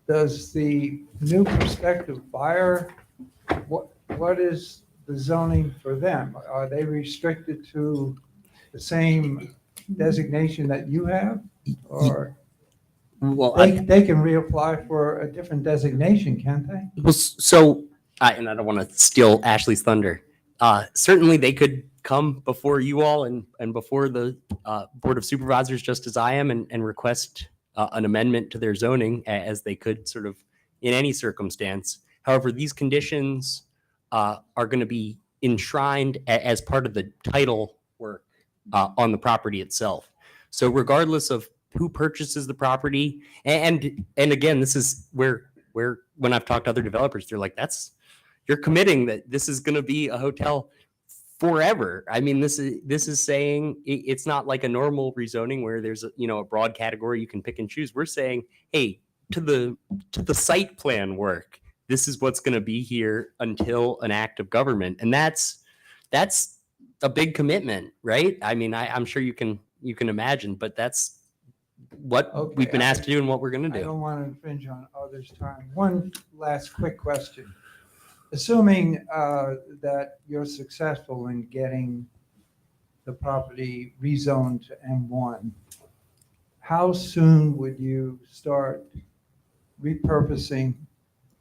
Does the new prospective buyer, what is the zoning for them? Are they restricted to the same designation that you have? Or Well, they can reapply for a different designation, can't they? well, so, and I don't want to steal Ashley's thunder. Certainly, they could come before you all and before the Board of Supervisors, just as I am, and request an amendment to their zoning, as they could sort of in any circumstance. However, these conditions are going to be enshrined as part of the title work on the property itself. So regardless of who purchases the property, and again, this is where when I've talked to other developers, they're like, you're committing that this is going to be a hotel forever. I mean, this is saying it's not like a normal rezoning where there's a broad category you can pick and choose. We're saying, hey, to the site plan work, this is what's going to be here until an act of government, and that's a big commitment, right? I mean, I'm sure you can imagine, but that's what Okay, we've been asked to do and what we're going to I do. don't want to infringe on others' time. One last quick question. Assuming that you're successful in getting the property rezoned to M1, how soon would you start repurposing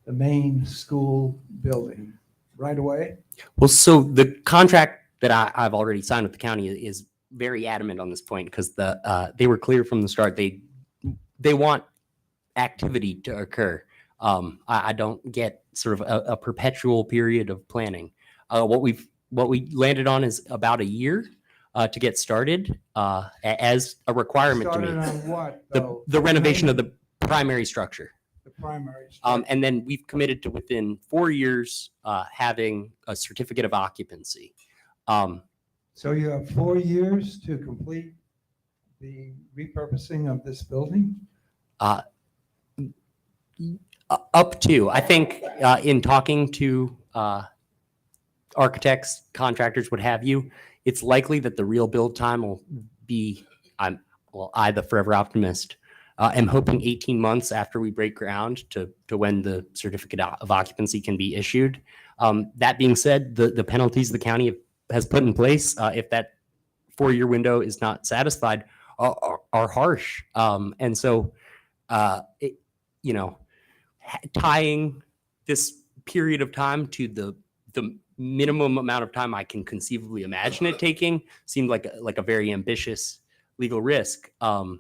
the main school building? Right away? Well, so the contract that I've already signed with the county is very adamant on this point, because they were clear from the start. They want activity to occur. I don't get sort of a perpetual period of planning. What we landed on is about a year to get started, as a requirement to Started me. on what, though? The renovation of the primary structure. The primary. structure. And then we've committed to within 4 years having a certificate of occupancy. So you have 4 years to complete the repurposing of this building? Up to, I think, in talking to architects, contractors, what have you, it's likely that the real build time will be, I, the forever optimist, am hoping 18 months after we break ground to when the certificate of occupancy can be issued. That being said, the penalties the county has put in place, if that 4-year window is not satisfied, are harsh. And so, tying this period of time to the minimum amount of time I can conceivably imagine it taking seemed like a very ambitious legal risk. But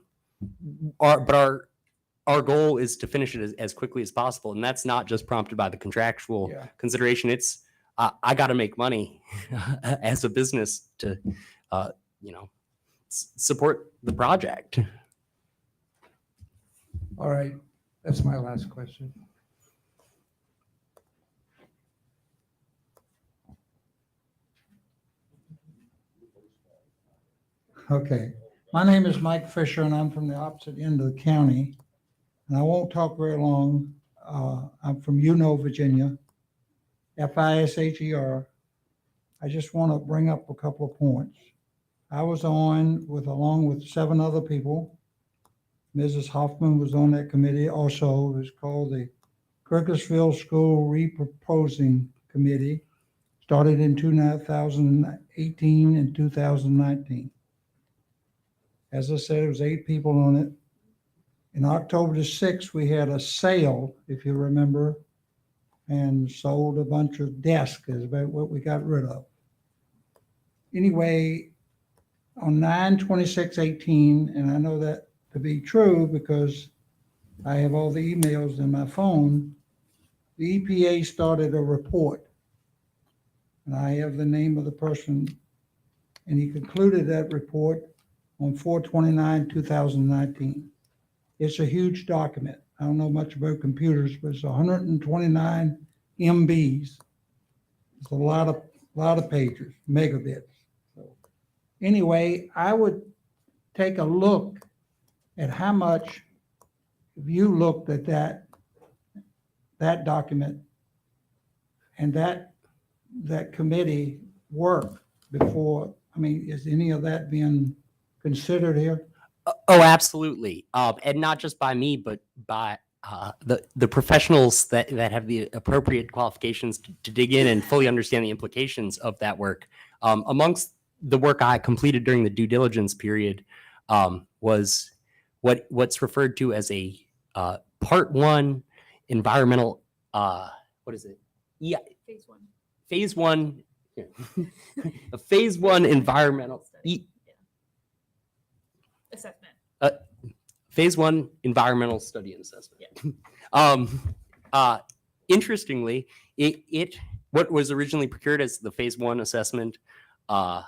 our goal is to finish it as quickly as possible, and that's not just prompted by the contractual Yeah. consideration. It's I got to make money as a business to support the project. All right, that's my last question. Okay, my name is Mike Fisher, and I'm from the opposite end of the county. And I won't talk very long. I'm from Virginia, FISHER. I just want to bring up a couple of points. I was along with 7 other people. Mrs. Hoffman was on that committee also. It was called the Criglersville School Reproposing Committee. Started in 2018 and 2019. As I said, it was 8 people on it. In October the 6th, we had a sale, if you remember, and sold a bunch of desks is about what we got rid of. Anyway, on 9/26/18, and I know that to be true because I have all the emails in my phone, the EPA started a report. And I have the name of the person, and he concluded that report on 4/29/2019. It's a huge document. I don't know much about computers, but it's 129 MBs. It's a lot of pages, megabits. So anyway, I would take a look at how much, if you looked at that document and that committee work before, is any of that being considered here? Oh, absolutely. And not just by me, but by the professionals that have the appropriate qualifications to dig in and fully understand the implications of that work. Amongst the work I completed during the due diligence period was what's referred to as a Part 1 environmental, what is it? Yeah. Phase 1. A Phase 1 environmental Assessment. Phase 1 environmental study and assessment. Interestingly, what was originally procured as the Phase 1 assessment it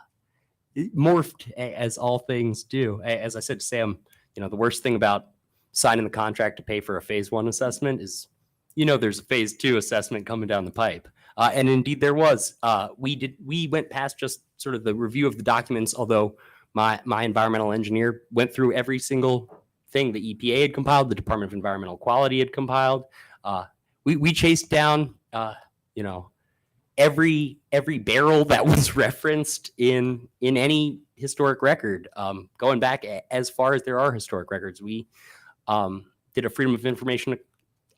morphed as all things do. As I said to Sam, the worst thing about signing the contract to pay for a Phase 1 assessment is, there's a Phase 2 assessment coming down the pipe. And indeed there was. We went past just sort of the review of the documents, although my environmental engineer went through every single thing the EPA had compiled, the Department of Environmental Quality had compiled. We chased down, every barrel that was referenced in any historic record, going back as far as there are historic records. We did a Freedom of Information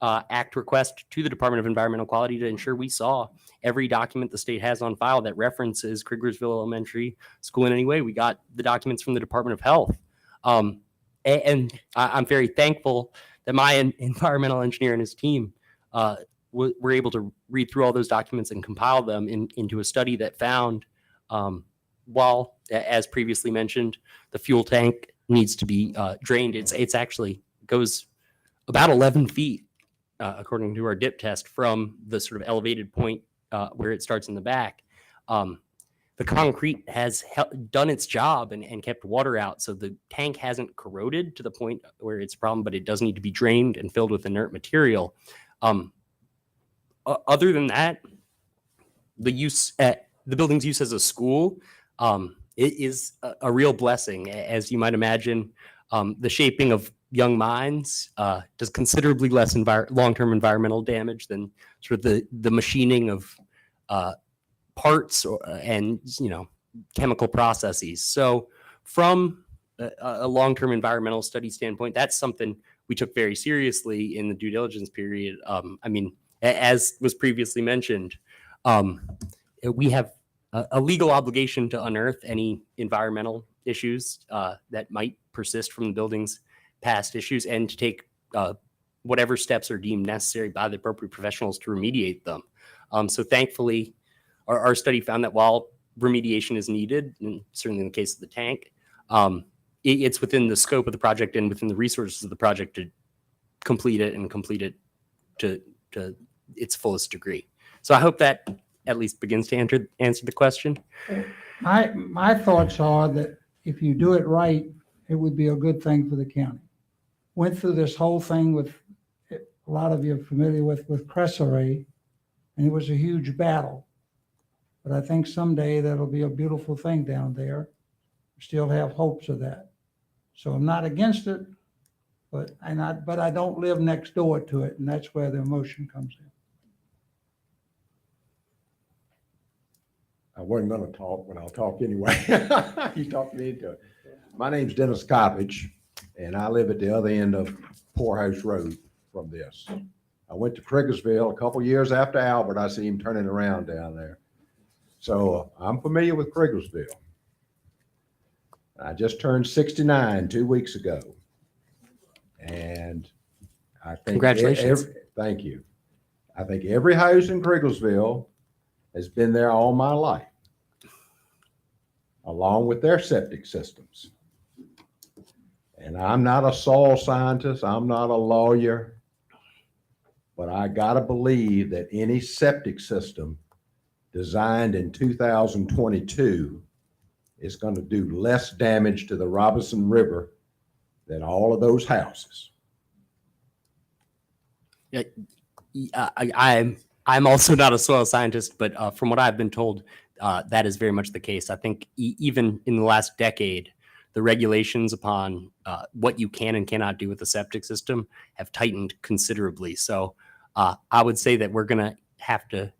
Act request to the Department of Environmental Quality to ensure we saw every document the state has on file that references Criglersville Elementary School in any way. We got the documents from the Department of Health. And I'm very thankful that my environmental engineer and his team were able to read through all those documents and compile them into a study that found, while, as previously mentioned, the fuel tank needs to be drained. It's actually goes about 11 feet, according to our dip test, from the sort of elevated point where it starts in the back. The concrete has done its job and kept water out, so the tank hasn't corroded to the point where it's a problem, but it does need to be drained and filled with inert material. Other than that, the building's use as a school it is a real blessing. As you might imagine, the shaping of young minds does considerably less long-term environmental damage than sort of the machining of parts and chemical processes. So from a long-term environmental study standpoint, that's something we took very seriously in the due diligence period. I mean, as was previously mentioned, we have a legal obligation to unearth any environmental issues that might persist from the building's past issues and to take whatever steps are deemed necessary by the appropriate professionals to remediate them. So thankfully, our study found that while remediation is needed, and certainly in the case of the tank, it's within the scope of the project and within the resources of the project to complete it and complete it to its fullest degree. So I hope that at least begins to answer the question. My thoughts are that if you do it right, it would be a good thing for the county. Went through this whole thing with, a lot of you are familiar with Criglersville, and it was a huge battle. But I think someday that'll be a beautiful thing down there. Still have hopes of that. So I'm not against it, but I don't live next door to it, and that's where the emotion comes in. I wasn't going to talk, but I'll talk anyway. You talked me into it. My name's Dennis Coppage, and I live at the other end of Poorhouse Road from this. I went to Criglersville a couple years after Albert. I see him turning around down there. So I'm familiar with Criglersville. I just turned 69 2 weeks ago. And I think Congratulations. Thank you. I think every house in Criglersville has been there all my life, along with their septic systems. And I'm not a soil scientist, I'm not a lawyer, but I gotta believe that any septic system designed in 2022 is going to do less damage to the Robinson River than all of those houses. I'm also not a soil scientist, but from what I've been told, that is very much the case. I think even in the last decade, the regulations upon what you can and cannot do with the septic system have tightened considerably. So I would say that we're going to have to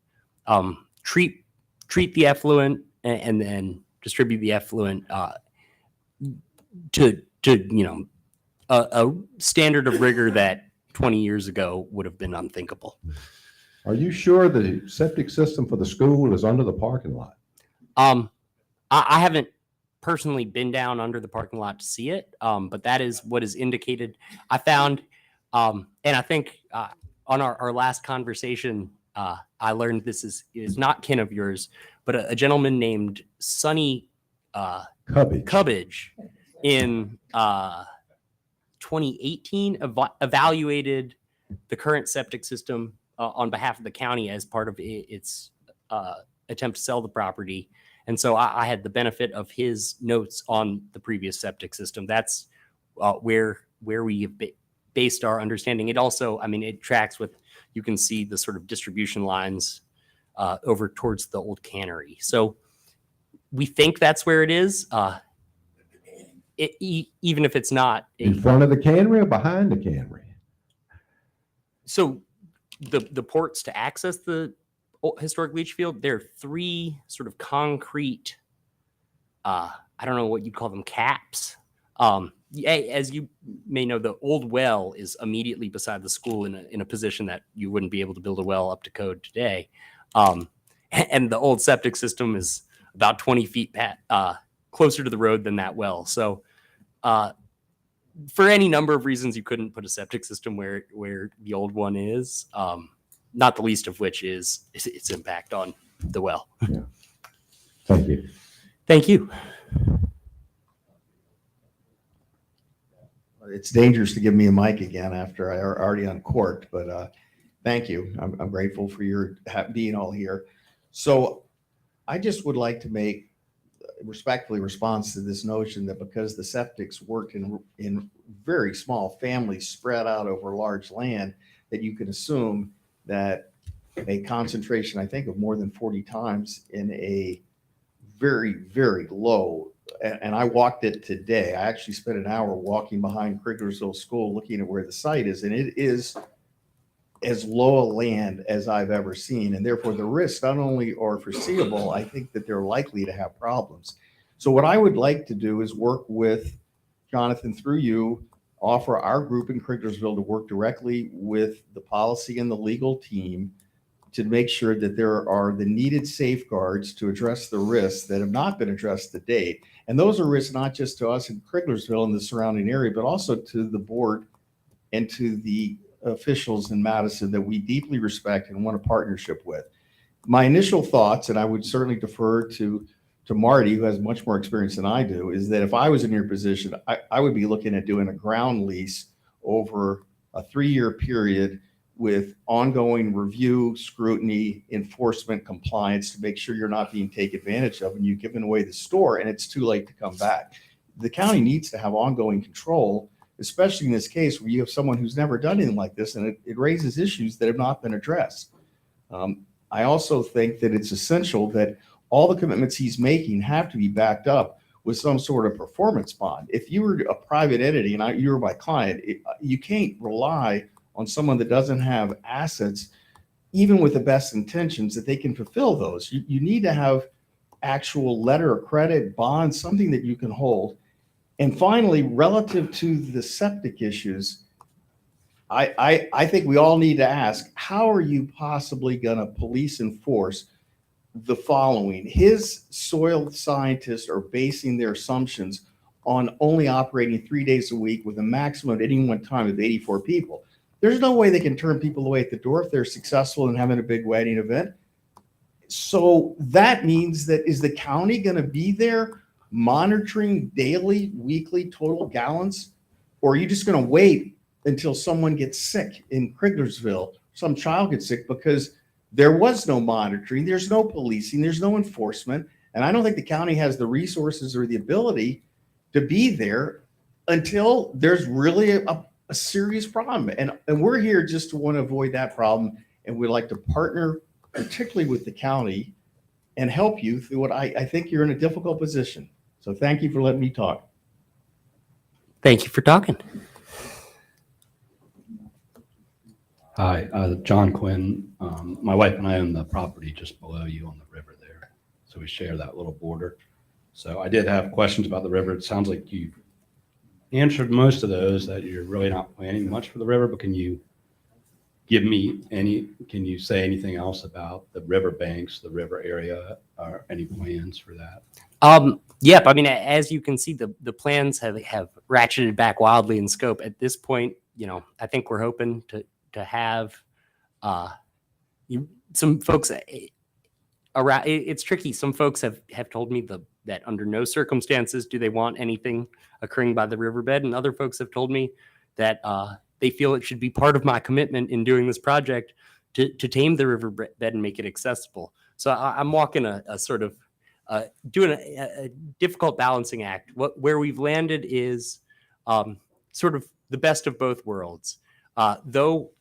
treat the effluent and then distribute the effluent to a standard of rigor that 20 years ago would have been unthinkable. Are you sure the septic system for the school is under the parking lot? I haven't personally been down under the parking lot to see it, but that is what is indicated. I found, and I think on our last conversation, I learned this is not kin of yours, but a gentleman named Sonny Cubbage in 2018 evaluated the current septic system on behalf of the county as part of its attempt to sell the property. And so I had the benefit of his notes on the previous septic system. That's where we have based our understanding. It also, I mean, it tracks with, you can see the sort of distribution lines over towards the old cannery. So we think that's where it is. Even if it's not. In front of the cannery or behind the cannery? So the ports to access the historic leach field, there are three sort of concrete, I don't know what you'd call them, caps. As you may know, the old well is immediately beside the school in a position that you wouldn't be able to build a well up to code today. And the old septic system is about 20 feet closer to the road than that well. So for any number of reasons, you couldn't put a septic system where the old one is, not the least of which is its impact on the well. Yeah. Thank you. Thank you. It's dangerous to give me a mic again after I are already uncorked, but thank you. I'm grateful for your being all here. So I just would like to make respectfully response to this notion that because the septics work in very small families spread out over large land, that you can assume that a concentration, I think, of more than 40 times in a very, very low and I walked it today. I actually spent an hour walking behind Criglersville School, looking at where the site is, and it is as low a land as I've ever seen. And therefore the risks not only are foreseeable, I think that they're likely to have problems. So what I would like to do is work with Jonathan through you, offer our group in Criglersville to work directly with the policy and the legal team to make sure that there are the needed safeguards to address the risks that have not been addressed to date. And those are risks not just to us in Criglersville and the surrounding area, but also to the board and to the officials in Madison that we deeply respect and want a partnership with. My initial thoughts, and I would certainly defer to Marty, who has much more experience than I do, is that if I was in your position, I would be looking at doing a ground lease over a 3-year period with ongoing review, scrutiny, enforcement, compliance to make sure you're not being taken advantage of and you've given away the store and it's too late to come back. The county needs to have ongoing control, especially in this case where you have someone who's never done anything like this, and it raises issues that have not been addressed. I also think that it's essential that all the commitments he's making have to be backed up with some sort of performance bond. If you were a private entity and you were my client, you can't rely on someone that doesn't have assets, even with the best intentions, that they can fulfill those. You need to have actual letter of credit, bonds, something that you can hold. And finally, relative to the septic issues, I think we all need to ask, how are you possibly going to police enforce the following? His soil scientists are basing their assumptions on only operating 3 days a week with a maximum at any one time of 84 people. There's no way they can turn people away at the door if they're successful in having a big wedding event. So that means that, is the county going to be there monitoring daily, weekly total gallons? Or are you just going to wait until someone gets sick in Criglersville, some child gets sick, because there was no monitoring, there's no policing, there's no enforcement, and I don't think the county has the resources or the ability to be there until there's really a serious problem. And we're here just to want to avoid that problem, and we'd like to partner particularly with the county and help you through what I think you're in a difficult position. So thank you for letting me talk. Thank you for talking. Hi, John Quinn. My wife and I own the property just below you on the river there. So we share that little border. So I did have questions about the river. It sounds like you answered most of those, that you're really not planning much for the river, but can you say anything else about the river banks, the river area, or any plans for that? Yep. I mean, as you can see, the plans have ratcheted back wildly in scope. At this point, I think we're hoping to have some folks around. It's tricky. Some folks have told me that under no circumstances do they want anything occurring by the riverbed, and other folks have told me that they feel it should be part of my commitment in doing this project to tame the riverbed and make it accessible. So I'm walking a sort of doing a difficult balancing act. Where we've landed is sort of the best of both worlds. Though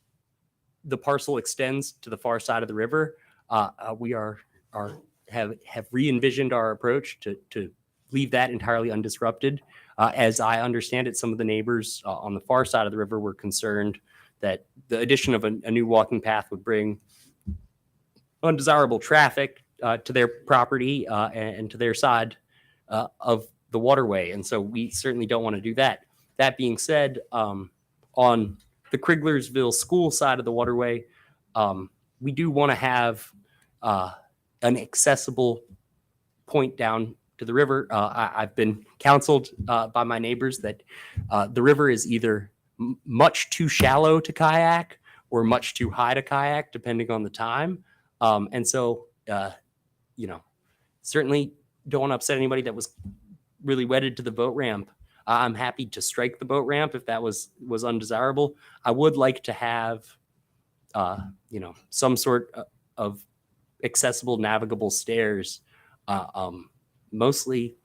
the parcel extends to the far side of the river, we have re-envisioned our approach to leave that entirely undisrupted. As I understand it, some of the neighbors on the far side of the river were concerned that the addition of a new walking path would bring undesirable traffic to their property and to their side of the waterway. And so we certainly don't want to do that. That being said, on the Criglersville school side of the waterway, we do want to have an accessible point down to the river. I've been counseled by my neighbors that the river is either much too shallow to kayak or much too high to kayak, depending on the time. And so, certainly don't want to upset anybody that was really wedded to the boat ramp. I'm happy to strike the boat ramp if that was undesirable. I would like to have, some sort of accessible navigable stairs. Mostly,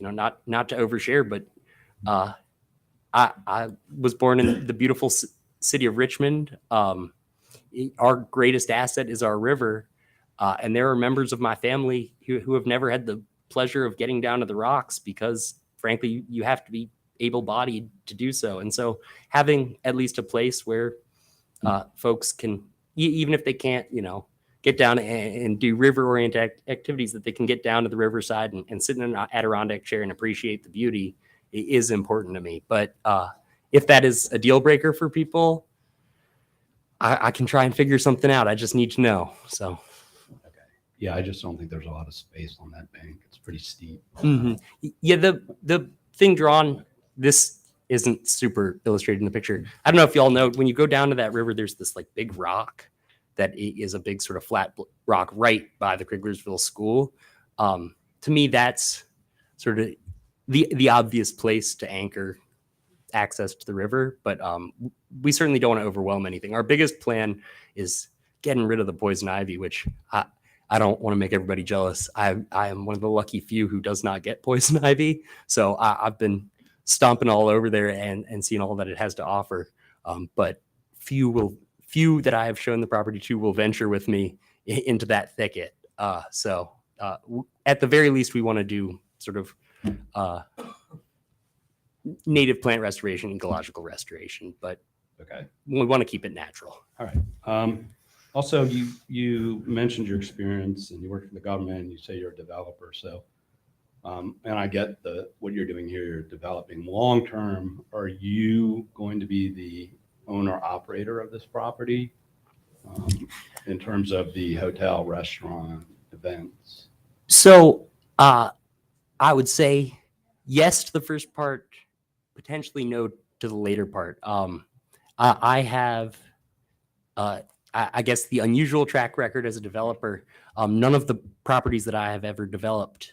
not to overshare, but I was born in the beautiful city of Richmond. Our greatest asset is our river, and there are members of my family who have never had the pleasure of getting down to the rocks because frankly, you have to be able-bodied to do so. And so having at least a place where folks can, even if they can't, get down and do river-oriented activities, that they can get down to the riverside and sit in an Adirondack chair and appreciate the beauty is important to me. But if that is a deal breaker for people, I can try and figure something out. I just need to know. So, Okay. Yeah, I just don't think there's a lot of space on that bank. It's pretty steep. yeah, the thing drawn, this isn't super illustrated in the picture. I don't know if y'all know, when you go down to that river, there's this like big rock that is a big sort of flat rock right by the Criglersville school. To me, that's sort of the obvious place to anchor access to the river, but we certainly don't want to overwhelm anything. Our biggest plan is getting rid of the poison ivy, which I don't want to make everybody jealous. I am one of the lucky few who does not get poison ivy. So I've been stomping all over there and seeing all that it has to offer. But few that I have shown the property to will venture with me into that thicket. So at the very least, we want to do sort of native plant restoration, ecological restoration, but Okay. we want to keep it natural. All right. Also, you mentioned your experience and you work for the government and you say you're a developer. So, and I get what you're doing here, you're developing long term. Are you going to be the owner operator of this property in terms of the hotel, restaurant, events? So I would say yes to the first part, potentially no to the later part. I have, I guess, the unusual track record as a developer. None of the properties that I have ever developed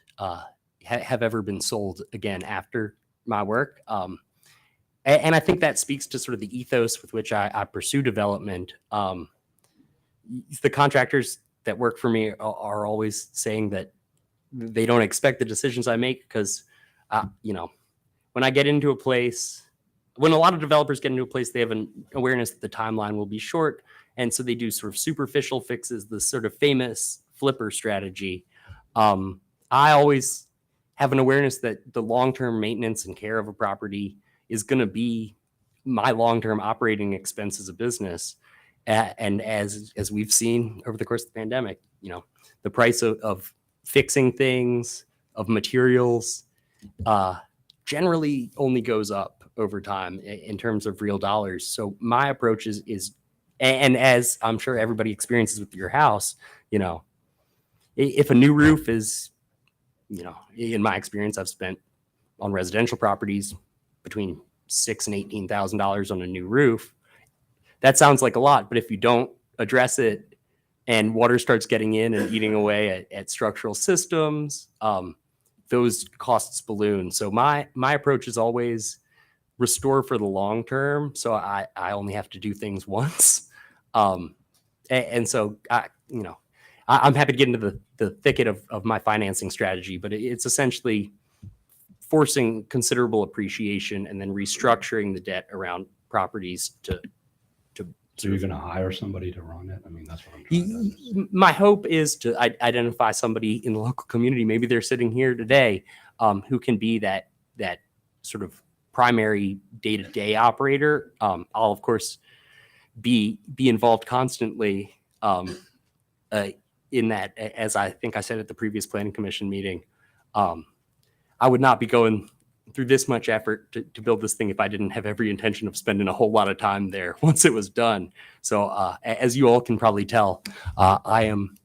have ever been sold again after my work. And I think that speaks to sort of the ethos with which I pursue development. The contractors that work for me are always saying that they don't expect the decisions I make because, when I get into a place, when a lot of developers get into a place, they have an awareness that the timeline will be short. And so they do sort of superficial fixes, the sort of famous flipper strategy. I always have an awareness that the long-term maintenance and care of a property is going to be my long-term operating expense as a business. And as we've seen over the course of the pandemic, the price of fixing things, of materials, generally only goes up over time in terms of real dollars. So my approach is, and as I'm sure everybody experiences with your house, if a new roof is, in my experience, I've spent on residential properties between $6,000 and $18,000 on a new roof. That sounds like a lot, but if you don't address it and water starts getting in and eating away at structural systems, those costs balloon. So my approach is always restore for the long term. So I only have to do things once. And so I'm happy to get into the thicket of my financing strategy, but it's essentially forcing considerable appreciation and then restructuring the debt around properties to. So you're going to hire somebody to run it? I mean, that's what I'm trying to understand. My hope is to identify somebody in the local community. Maybe they're sitting here today, who can be that sort of primary day-to-day operator. I'll of course be involved constantly in that, as I think I said at the previous planning commission meeting. I would not be going through this much effort to build this thing if I didn't have every intention of spending a whole lot of time there once it was done. So as you all can probably tell, I am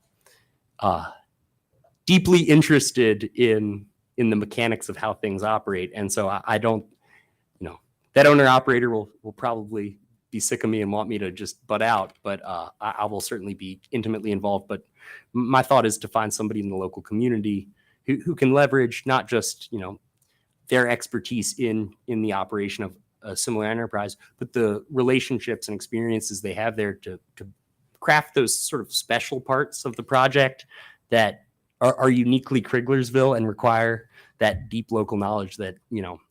deeply interested in the mechanics of how things operate. And so I don't, that owner operator will probably be sick of me and want me to just butt out, but I will certainly be intimately involved. But my thought is to find somebody in the local community who can leverage not just, their expertise in the operation of a similar enterprise, but the relationships and experiences they have there to craft those sort of special parts of the project that are uniquely Criglersville and require that deep local knowledge that,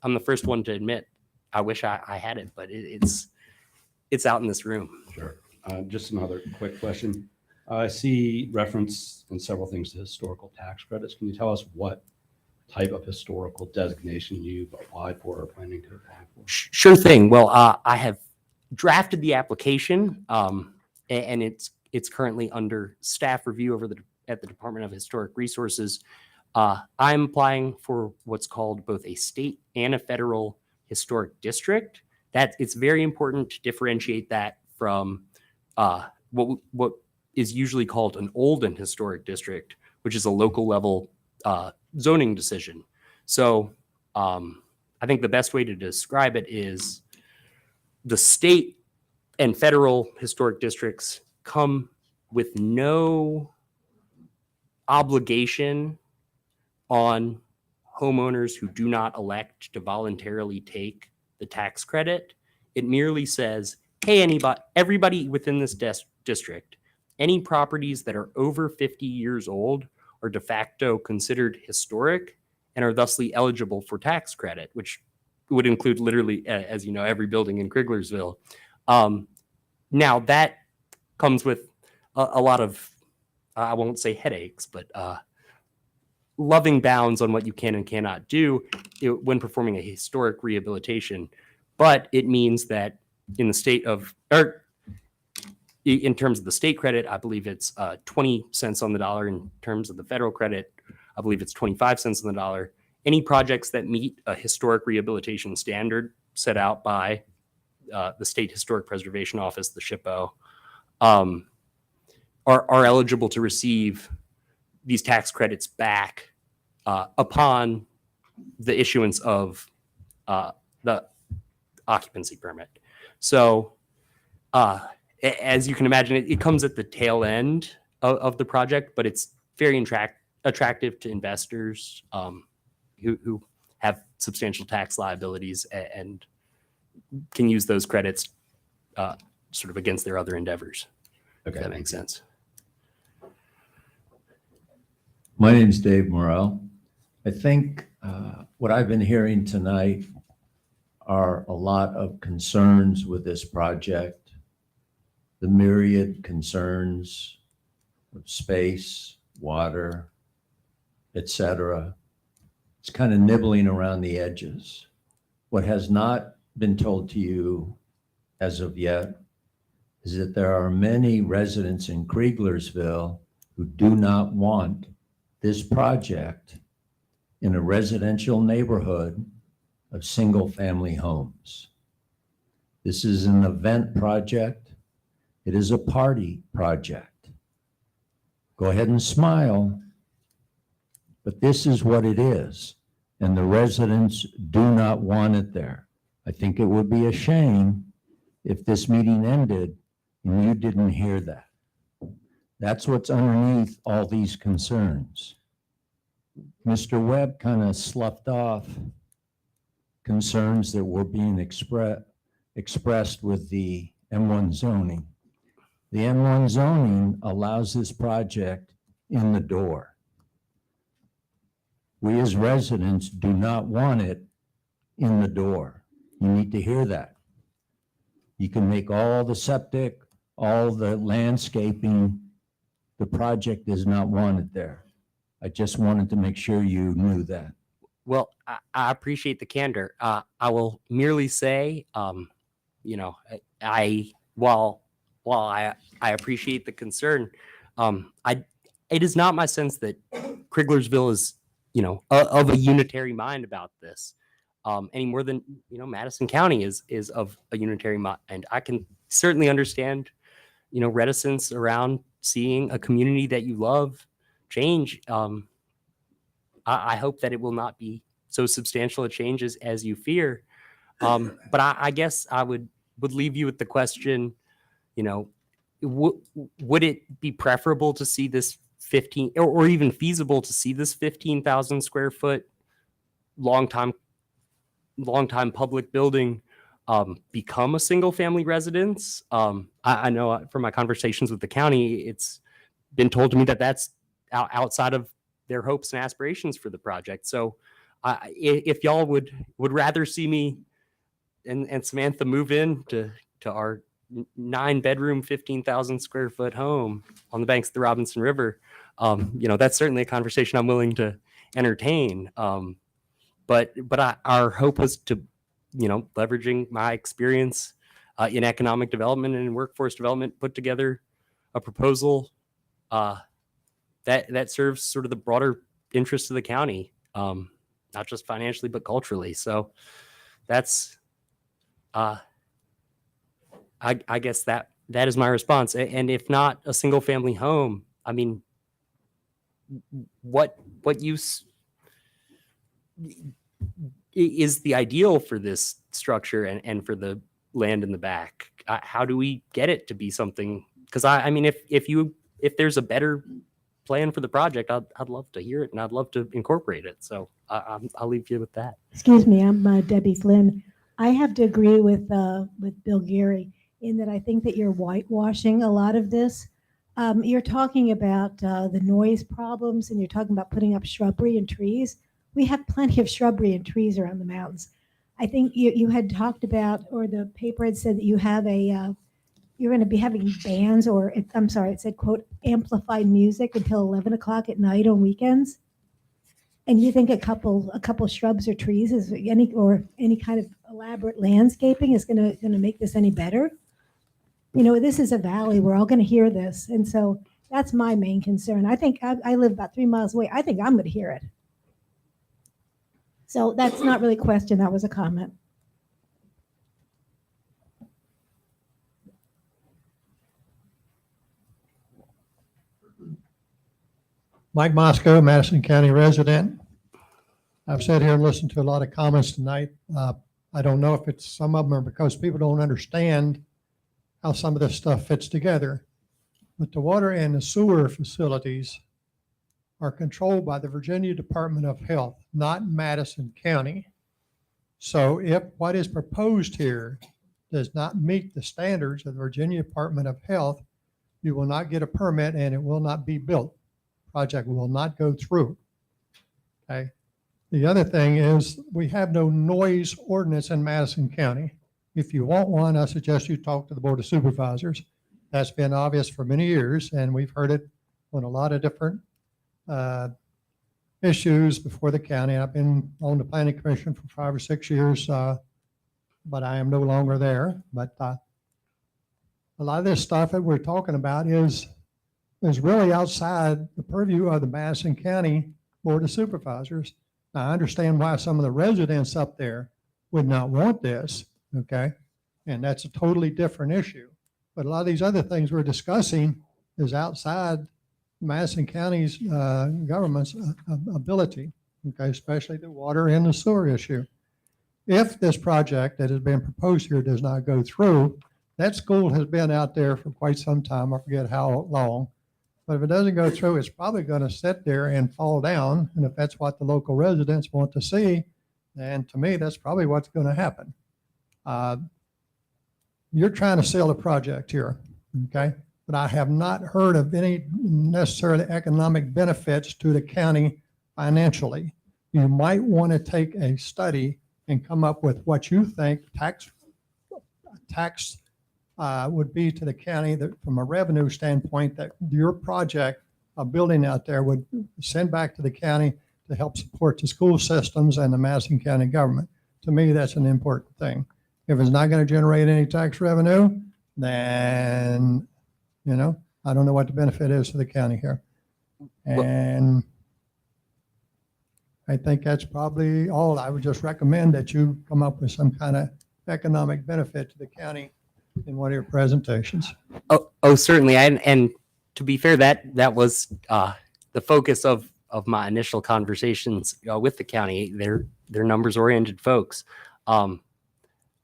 I'm the first one to admit, I wish I had it, but it's out in this room. Sure. Just another quick question. I see reference in several things to historical tax credits. Can you tell us what type of historical designation you've applied for or planning to apply for? Sure thing. Well, I have drafted the application, and it's currently under staff review at the Department of Historic Resources. I'm applying for what's called both a state and a federal historic district. That it's very important to differentiate that from what is usually called an Olden historic district, which is a local level zoning decision. So I think the best way to describe it is the state and federal historic districts come with no obligation on homeowners who do not elect to voluntarily take the tax credit. It merely says, hey, everybody within this district, any properties that are over 50 years old are de facto considered historic and are thusly eligible for tax credit, which would include literally, as you know, every building in Criglersville. Now that comes with a lot of, I won't say headaches, but loving bounds on what you can and cannot do when performing a historic rehabilitation. But it means that in the state of, or in terms of the state credit, I believe it's 20 cents on the dollar. In terms of the federal credit, I believe it's 25 cents on the dollar. Any projects that meet a historic rehabilitation standard set out by the State Historic Preservation Office, the SHPO, are eligible to receive these tax credits back upon the issuance of the occupancy permit. So as you can imagine, it comes at the tail end of the project, but it's very attractive to investors who have substantial tax liabilities and can use those credits sort of against their other endeavors. Okay. If that makes sense. My name is Dave Morrell. I think what I've been hearing tonight are a lot of concerns with this project, the myriad concerns of space, water, etc. It's kind of nibbling around the edges. What has not been told to you as of yet is that there are many residents in Criglersville who do not want this project in a residential neighborhood of single-family homes. This is an event project. It is a party project. Go ahead and smile, but this is what it is, and the residents do not want it there. I think it would be a shame if this meeting ended and you didn't hear that. That's what's underneath all these concerns. Mr. Webb kind of sloughed off concerns that were being expressed with the M1 zoning. The M1 zoning allows this project in the door. We as residents do not want it in the door. You need to hear that. You can make all the septic, all the landscaping. The project does not want it there. I just wanted to make sure you knew that. Well, I appreciate the candor. I will merely say, while I appreciate the concern, it is not my sense that Criglersville is, of a unitary mind about this, any more than, Madison County is of a unitary mind. And I can certainly understand, reticence around seeing a community that you love change. I hope that it will not be so substantial a change as you fear. But I guess I would leave you with the question, would it be preferable to see this 15 or even feasible to see this 15,000 square foot long time public building become a single family residence? I know from my conversations with the county, it's been told to me that that's outside of their hopes and aspirations for the project. So if y'all would rather see me and Samantha move in to our 9-bedroom, 15,000 square foot home on the banks of the Robinson River, that's certainly a conversation I'm willing to entertain. But our hope was to, leveraging my experience in economic development and in workforce development, put together a proposal that serves sort of the broader interests of the county, not just financially but culturally. So that's I guess that is my response. And if not a single family home, I mean, what use is the ideal for this structure and for the land in the back? How do we get it to be something? Because I mean, if there's a better plan for the project, I'd love to hear it and I'd love to incorporate it. So I'll leave you with that. Excuse me, I'm Debbie Flynn. I have to agree with Bill Geary in that I think that you're whitewashing a lot of this. You're talking about the noise problems and you're talking about putting up shrubbery and trees. We have plenty of shrubbery and trees around the mountains. I think you had talked about, or the paper had said that you have you're going to be having bands, or I'm sorry, it said, quote, amplified music until 11 o'clock at night on weekends. And you think a couple shrubs or trees any kind of elaborate landscaping is going to make this any better? This is a valley. We're all going to hear this. And so that's my main concern. I think I live about 3 miles away. I think I'm going to hear it. So that's not really a question. That was a comment. Mike Moscow, Madison County resident. I've sat here and listened to a lot of comments tonight. I don't know if it's some of them are because people don't understand how some of this stuff fits together. But the water and the sewer facilities are controlled by the Virginia Department of Health, not Madison County. So if what is proposed here does not meet the standards of the Virginia Department of Health, you will not get a permit and it will not be built. Project will not go through. Okay. The other thing is we have no noise ordinance in Madison County. If you want one, I suggest you talk to the Board of Supervisors. That's been obvious for many years, and we've heard it on a lot of different issues before the county. I've been on the Planning Commission for 5 or 6 years, but I am no longer there. But a lot of this stuff that we're talking about is really outside the purview of the Madison County Board of Supervisors. Now, I understand why some of the residents up there would not want this, okay? And that's a totally different issue. But a lot of these other things we're discussing is outside Madison County's government's ability, okay, especially the water and the sewer issue. If this project that has been proposed here does not go through, that school has been out there for quite some time, I forget how long. But if it doesn't go through, it's probably going to sit there and fall down. And if that's what the local residents want to see, then to me, that's probably what's going to happen. You're trying to sell a project here, okay? But I have not heard of any necessarily economic benefits to the county financially. You might want to take a study and come up with what you think tax would be to the county that from a revenue standpoint that your project, a building out there would send back to the county to help support the school systems and the Madison County government. To me, that's an important thing. If it's not going to generate any tax revenue, then, I don't know what the benefit is to the county here. And I think that's probably all. I would just recommend that you come up with some kind of economic benefit to the county in one of your presentations. Oh, certainly. And to be fair, that was the focus of my initial conversations with the county. They're numbers oriented folks.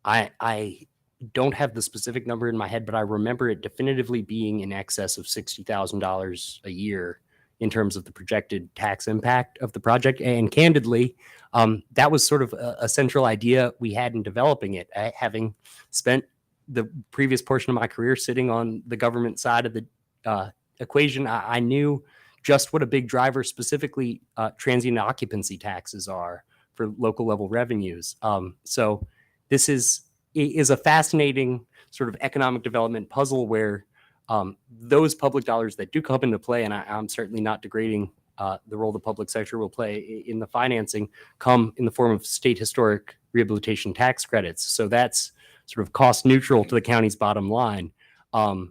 I don't have the specific number in my head, but I remember it definitively being in excess of $60,000 a year in terms of the projected tax impact of the project. And candidly, that was sort of a central idea we had in developing it. Having spent the previous portion of my career sitting on the government side of the equation, I knew just what a big driver, specifically transient occupancy taxes are for local level revenues. So this is a fascinating sort of economic development puzzle where those public dollars that do come into play, and I'm certainly not degrading the role the public sector will play in the financing come in the form of state historic rehabilitation tax credits. So that's sort of cost neutral to the county's bottom line. I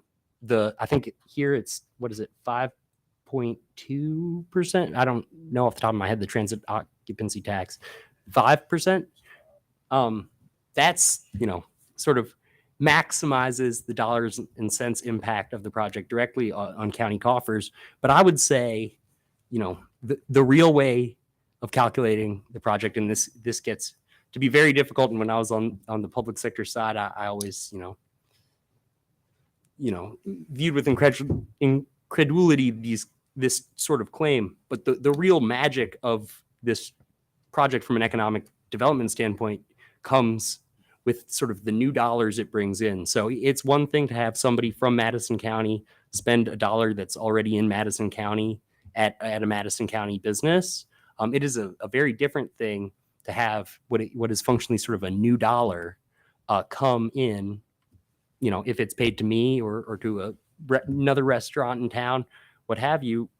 think here it's, what is it, 5.2%? I don't know off the top of my head the transit occupancy tax. 5%. That's, sort of maximizes the dollars and cents impact of the project directly on county coffers. But I would say, the real way of calculating the project, and this gets to be very difficult. And when I was on the public sector side, I always, viewed with incredulity this sort of claim. But the real magic of this project from an economic development standpoint comes with sort of the new dollars it brings in. So it's one thing to have somebody from Madison County spend a dollar that's already in Madison County at a Madison County business. It is a very different thing to have what is functionally sort of a new dollar come in, if it's paid to me or to another restaurant in town, what have you.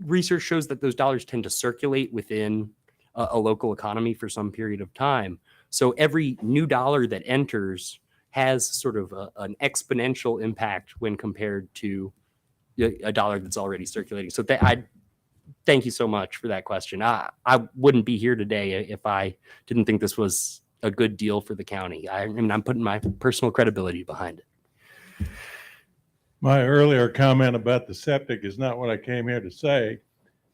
Research shows that those dollars tend to circulate within a local economy for some period of time. So every new dollar that enters has sort of an exponential impact when compared to a dollar that's already circulating. So I thank you so much for that question. I wouldn't be here today if I didn't think this was a good deal for the county. I'm putting my personal credibility behind it. My earlier comment about the septic is not what I came here to say.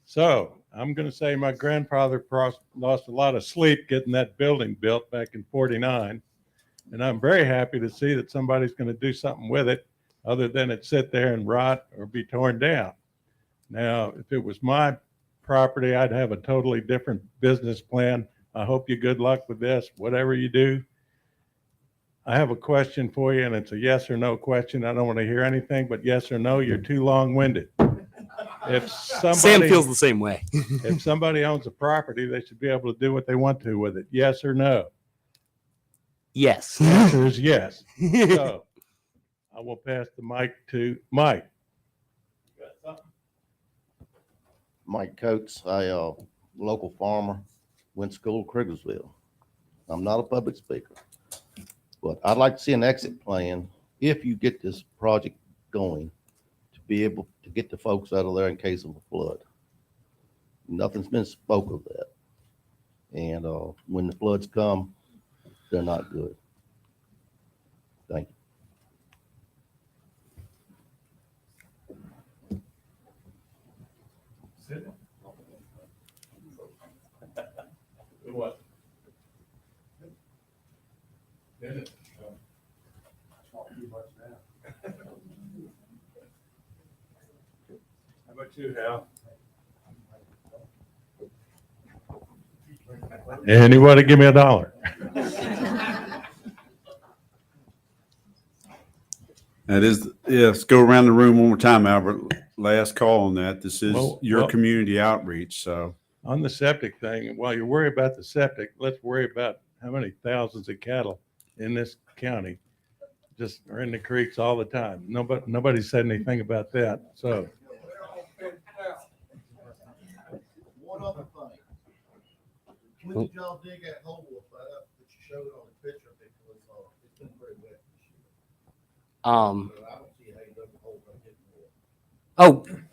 So I'm going to say my grandfather lost a lot of sleep getting that building built back in '49. And I'm very happy to see that somebody's going to do something with it other than it sit there and rot or be torn down. Now, if it was my property, I'd have a totally different business plan. I hope you good luck with this, whatever you do. I have a question for you, and it's a yes or no question. I don't want to hear anything but yes or no. You're too long-winded. If somebody, Sam feels the same way. If somebody owns a property, they should be able to do what they want to with it. Yes or no? Yes. The answer is yes. So I will pass the mic to Mike. Mike Coates, I local farmer, went to school in Criglersville. I'm not a public speaker, but I'd like to see an exit plan if you get this project going to be able to get the folks out of there in case of a flood. Nothing's been spoke of that. And when the floods come, they're not good. Thank you. What? How about you, Hal? Anybody give me $1? That is, yes, go around the room one more time, Albert. Last call on that. This is your community outreach, so. On the septic thing, while you worry about the septic, let's worry about how many thousands of cattle in this county just are in the creeks all the time. Nobody said anything about that, so. One other thing. When did y'all dig that hole that you showed on the picture? Because it's been pretty wet this year. So I don't see how you dug the hole right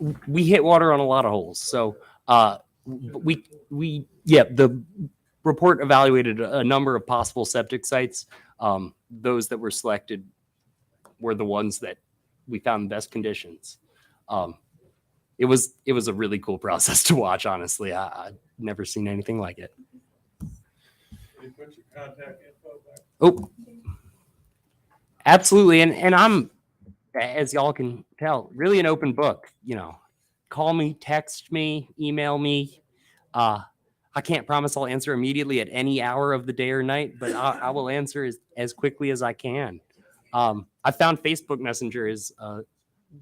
there. We hit water on a lot of holes. So the report evaluated a number of possible septic sites. Those that were selected were the ones that we found in best conditions. It was a really cool process to watch, honestly. I've never seen anything like it. You put your contact info back? Oh, absolutely. And I'm, as y'all can tell, really an open book. Call me, text me, email me. I can't promise I'll answer immediately at any hour of the day or night, but I will answer as quickly as I can. I found Facebook Messenger is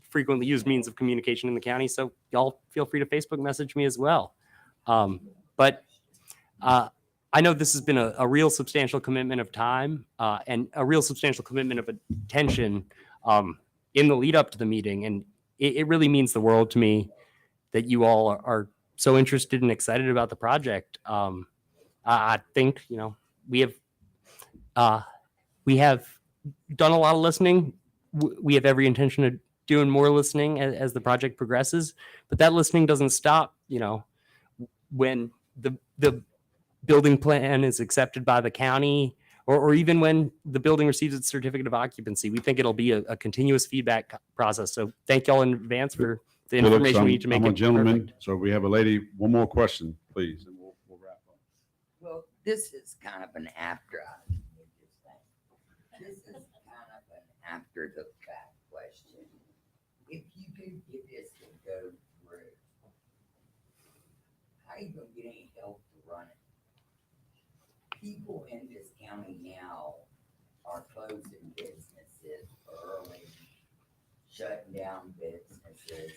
frequently used means of communication in the county, so y'all feel free to Facebook message me as well. But I know this has been a real substantial commitment of time and a real substantial commitment of attention in the lead up to the meeting. And it really means the world to me that you all are so interested and excited about the project. I think, you know, we have done a lot of listening. We have every intention of doing more listening as the project progresses, but that listening doesn't stop, you know, when the building plan is accepted by the county, or even when the building receives its certificate of occupancy. We think it'll be a continuous feedback process. So thank y'all in advance for the Felix, information we need to make I'm a it gentleman, perfect. so we have a lady. One more question, please, and we'll wrap up. Well, this is kind of an this is kind of an after the fact question. If you do get this to go through, how are you gonna get any help to run it? People in this county now are closing businesses early, shutting down businesses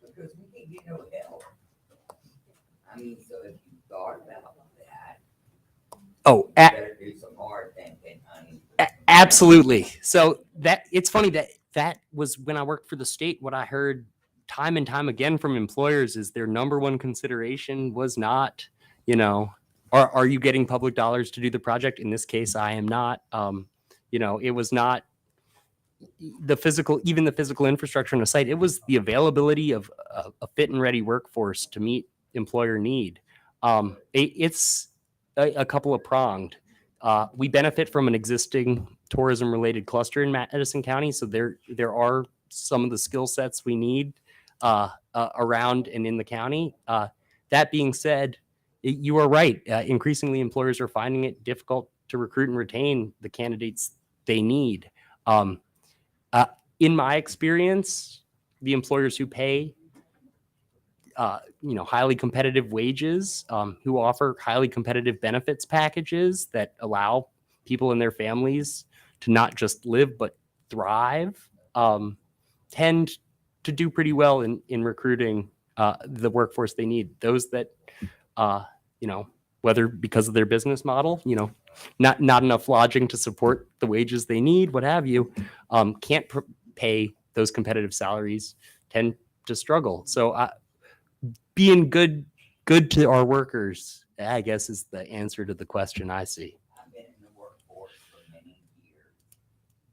because we can't get no help. I mean, so if you thought about that, Oh, you better do some hard thinking, honey. Absolutely. So it's funny that was when I worked for the state. What I heard time and time again from employers is their number one consideration was not, you know, are you getting public dollars to do the project? In this case, I am not. You know, it was not the physical infrastructure on a site. It was the availability of a fit and ready workforce to meet employer need. It's a couple of pronged. We benefit from an existing tourism related cluster in Madison County. So there are some of the skill sets we need around and in the county. That being said, you are right. Increasingly, employers are finding it difficult to recruit and retain the candidates they need. In my experience, the employers who pay highly competitive wages, who offer highly competitive benefits packages that allow people and their families to not just live but thrive, tend to do pretty well in recruiting the workforce they need. Those that, whether because of their business model, not enough lodging to support the wages they need, what have you, can't pay those competitive salaries, tend to struggle. So being good to our workers, I guess, is the answer to the question I see. I've been in the workforce for many years,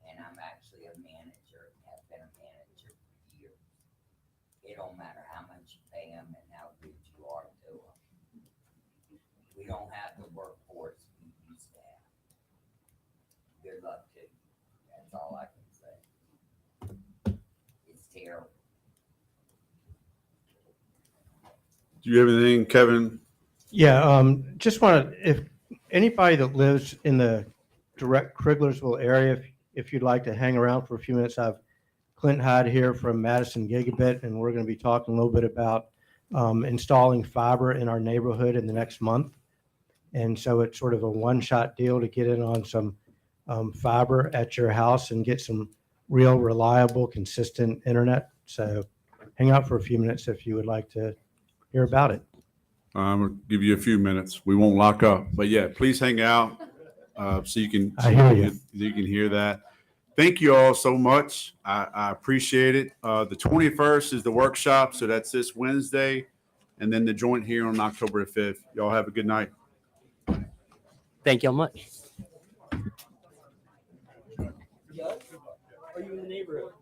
and I'm actually a manager, have been a manager for years. It don't matter how much you pay them and how good you are to them. We don't have the workforce we used to have. Good luck to you. That's all I can say. It's terrible. Do you have anything, Kevin? Yeah, just want to, if anybody that lives in the direct Criglersville area, if you'd like to hang around for a few minutes, I've Clint Hyde here from Madison Gigabit, and we're going to be talking a little bit about installing fiber in our neighborhood in the next month. And so it's sort of a one-shot deal to get in on some fiber at your house and get some real reliable, consistent internet. So hang out for a few minutes if you would like to hear about it. I'm going to give you a few minutes. We won't lock up, but yeah, please hang out so you can hear that. Thank you all so much. I appreciate it. The 21st is the workshop, so that's this Wednesday, and then the joint here on October 5th. Y'all have a good night. Thank y'all much. Are you in the neighborhood?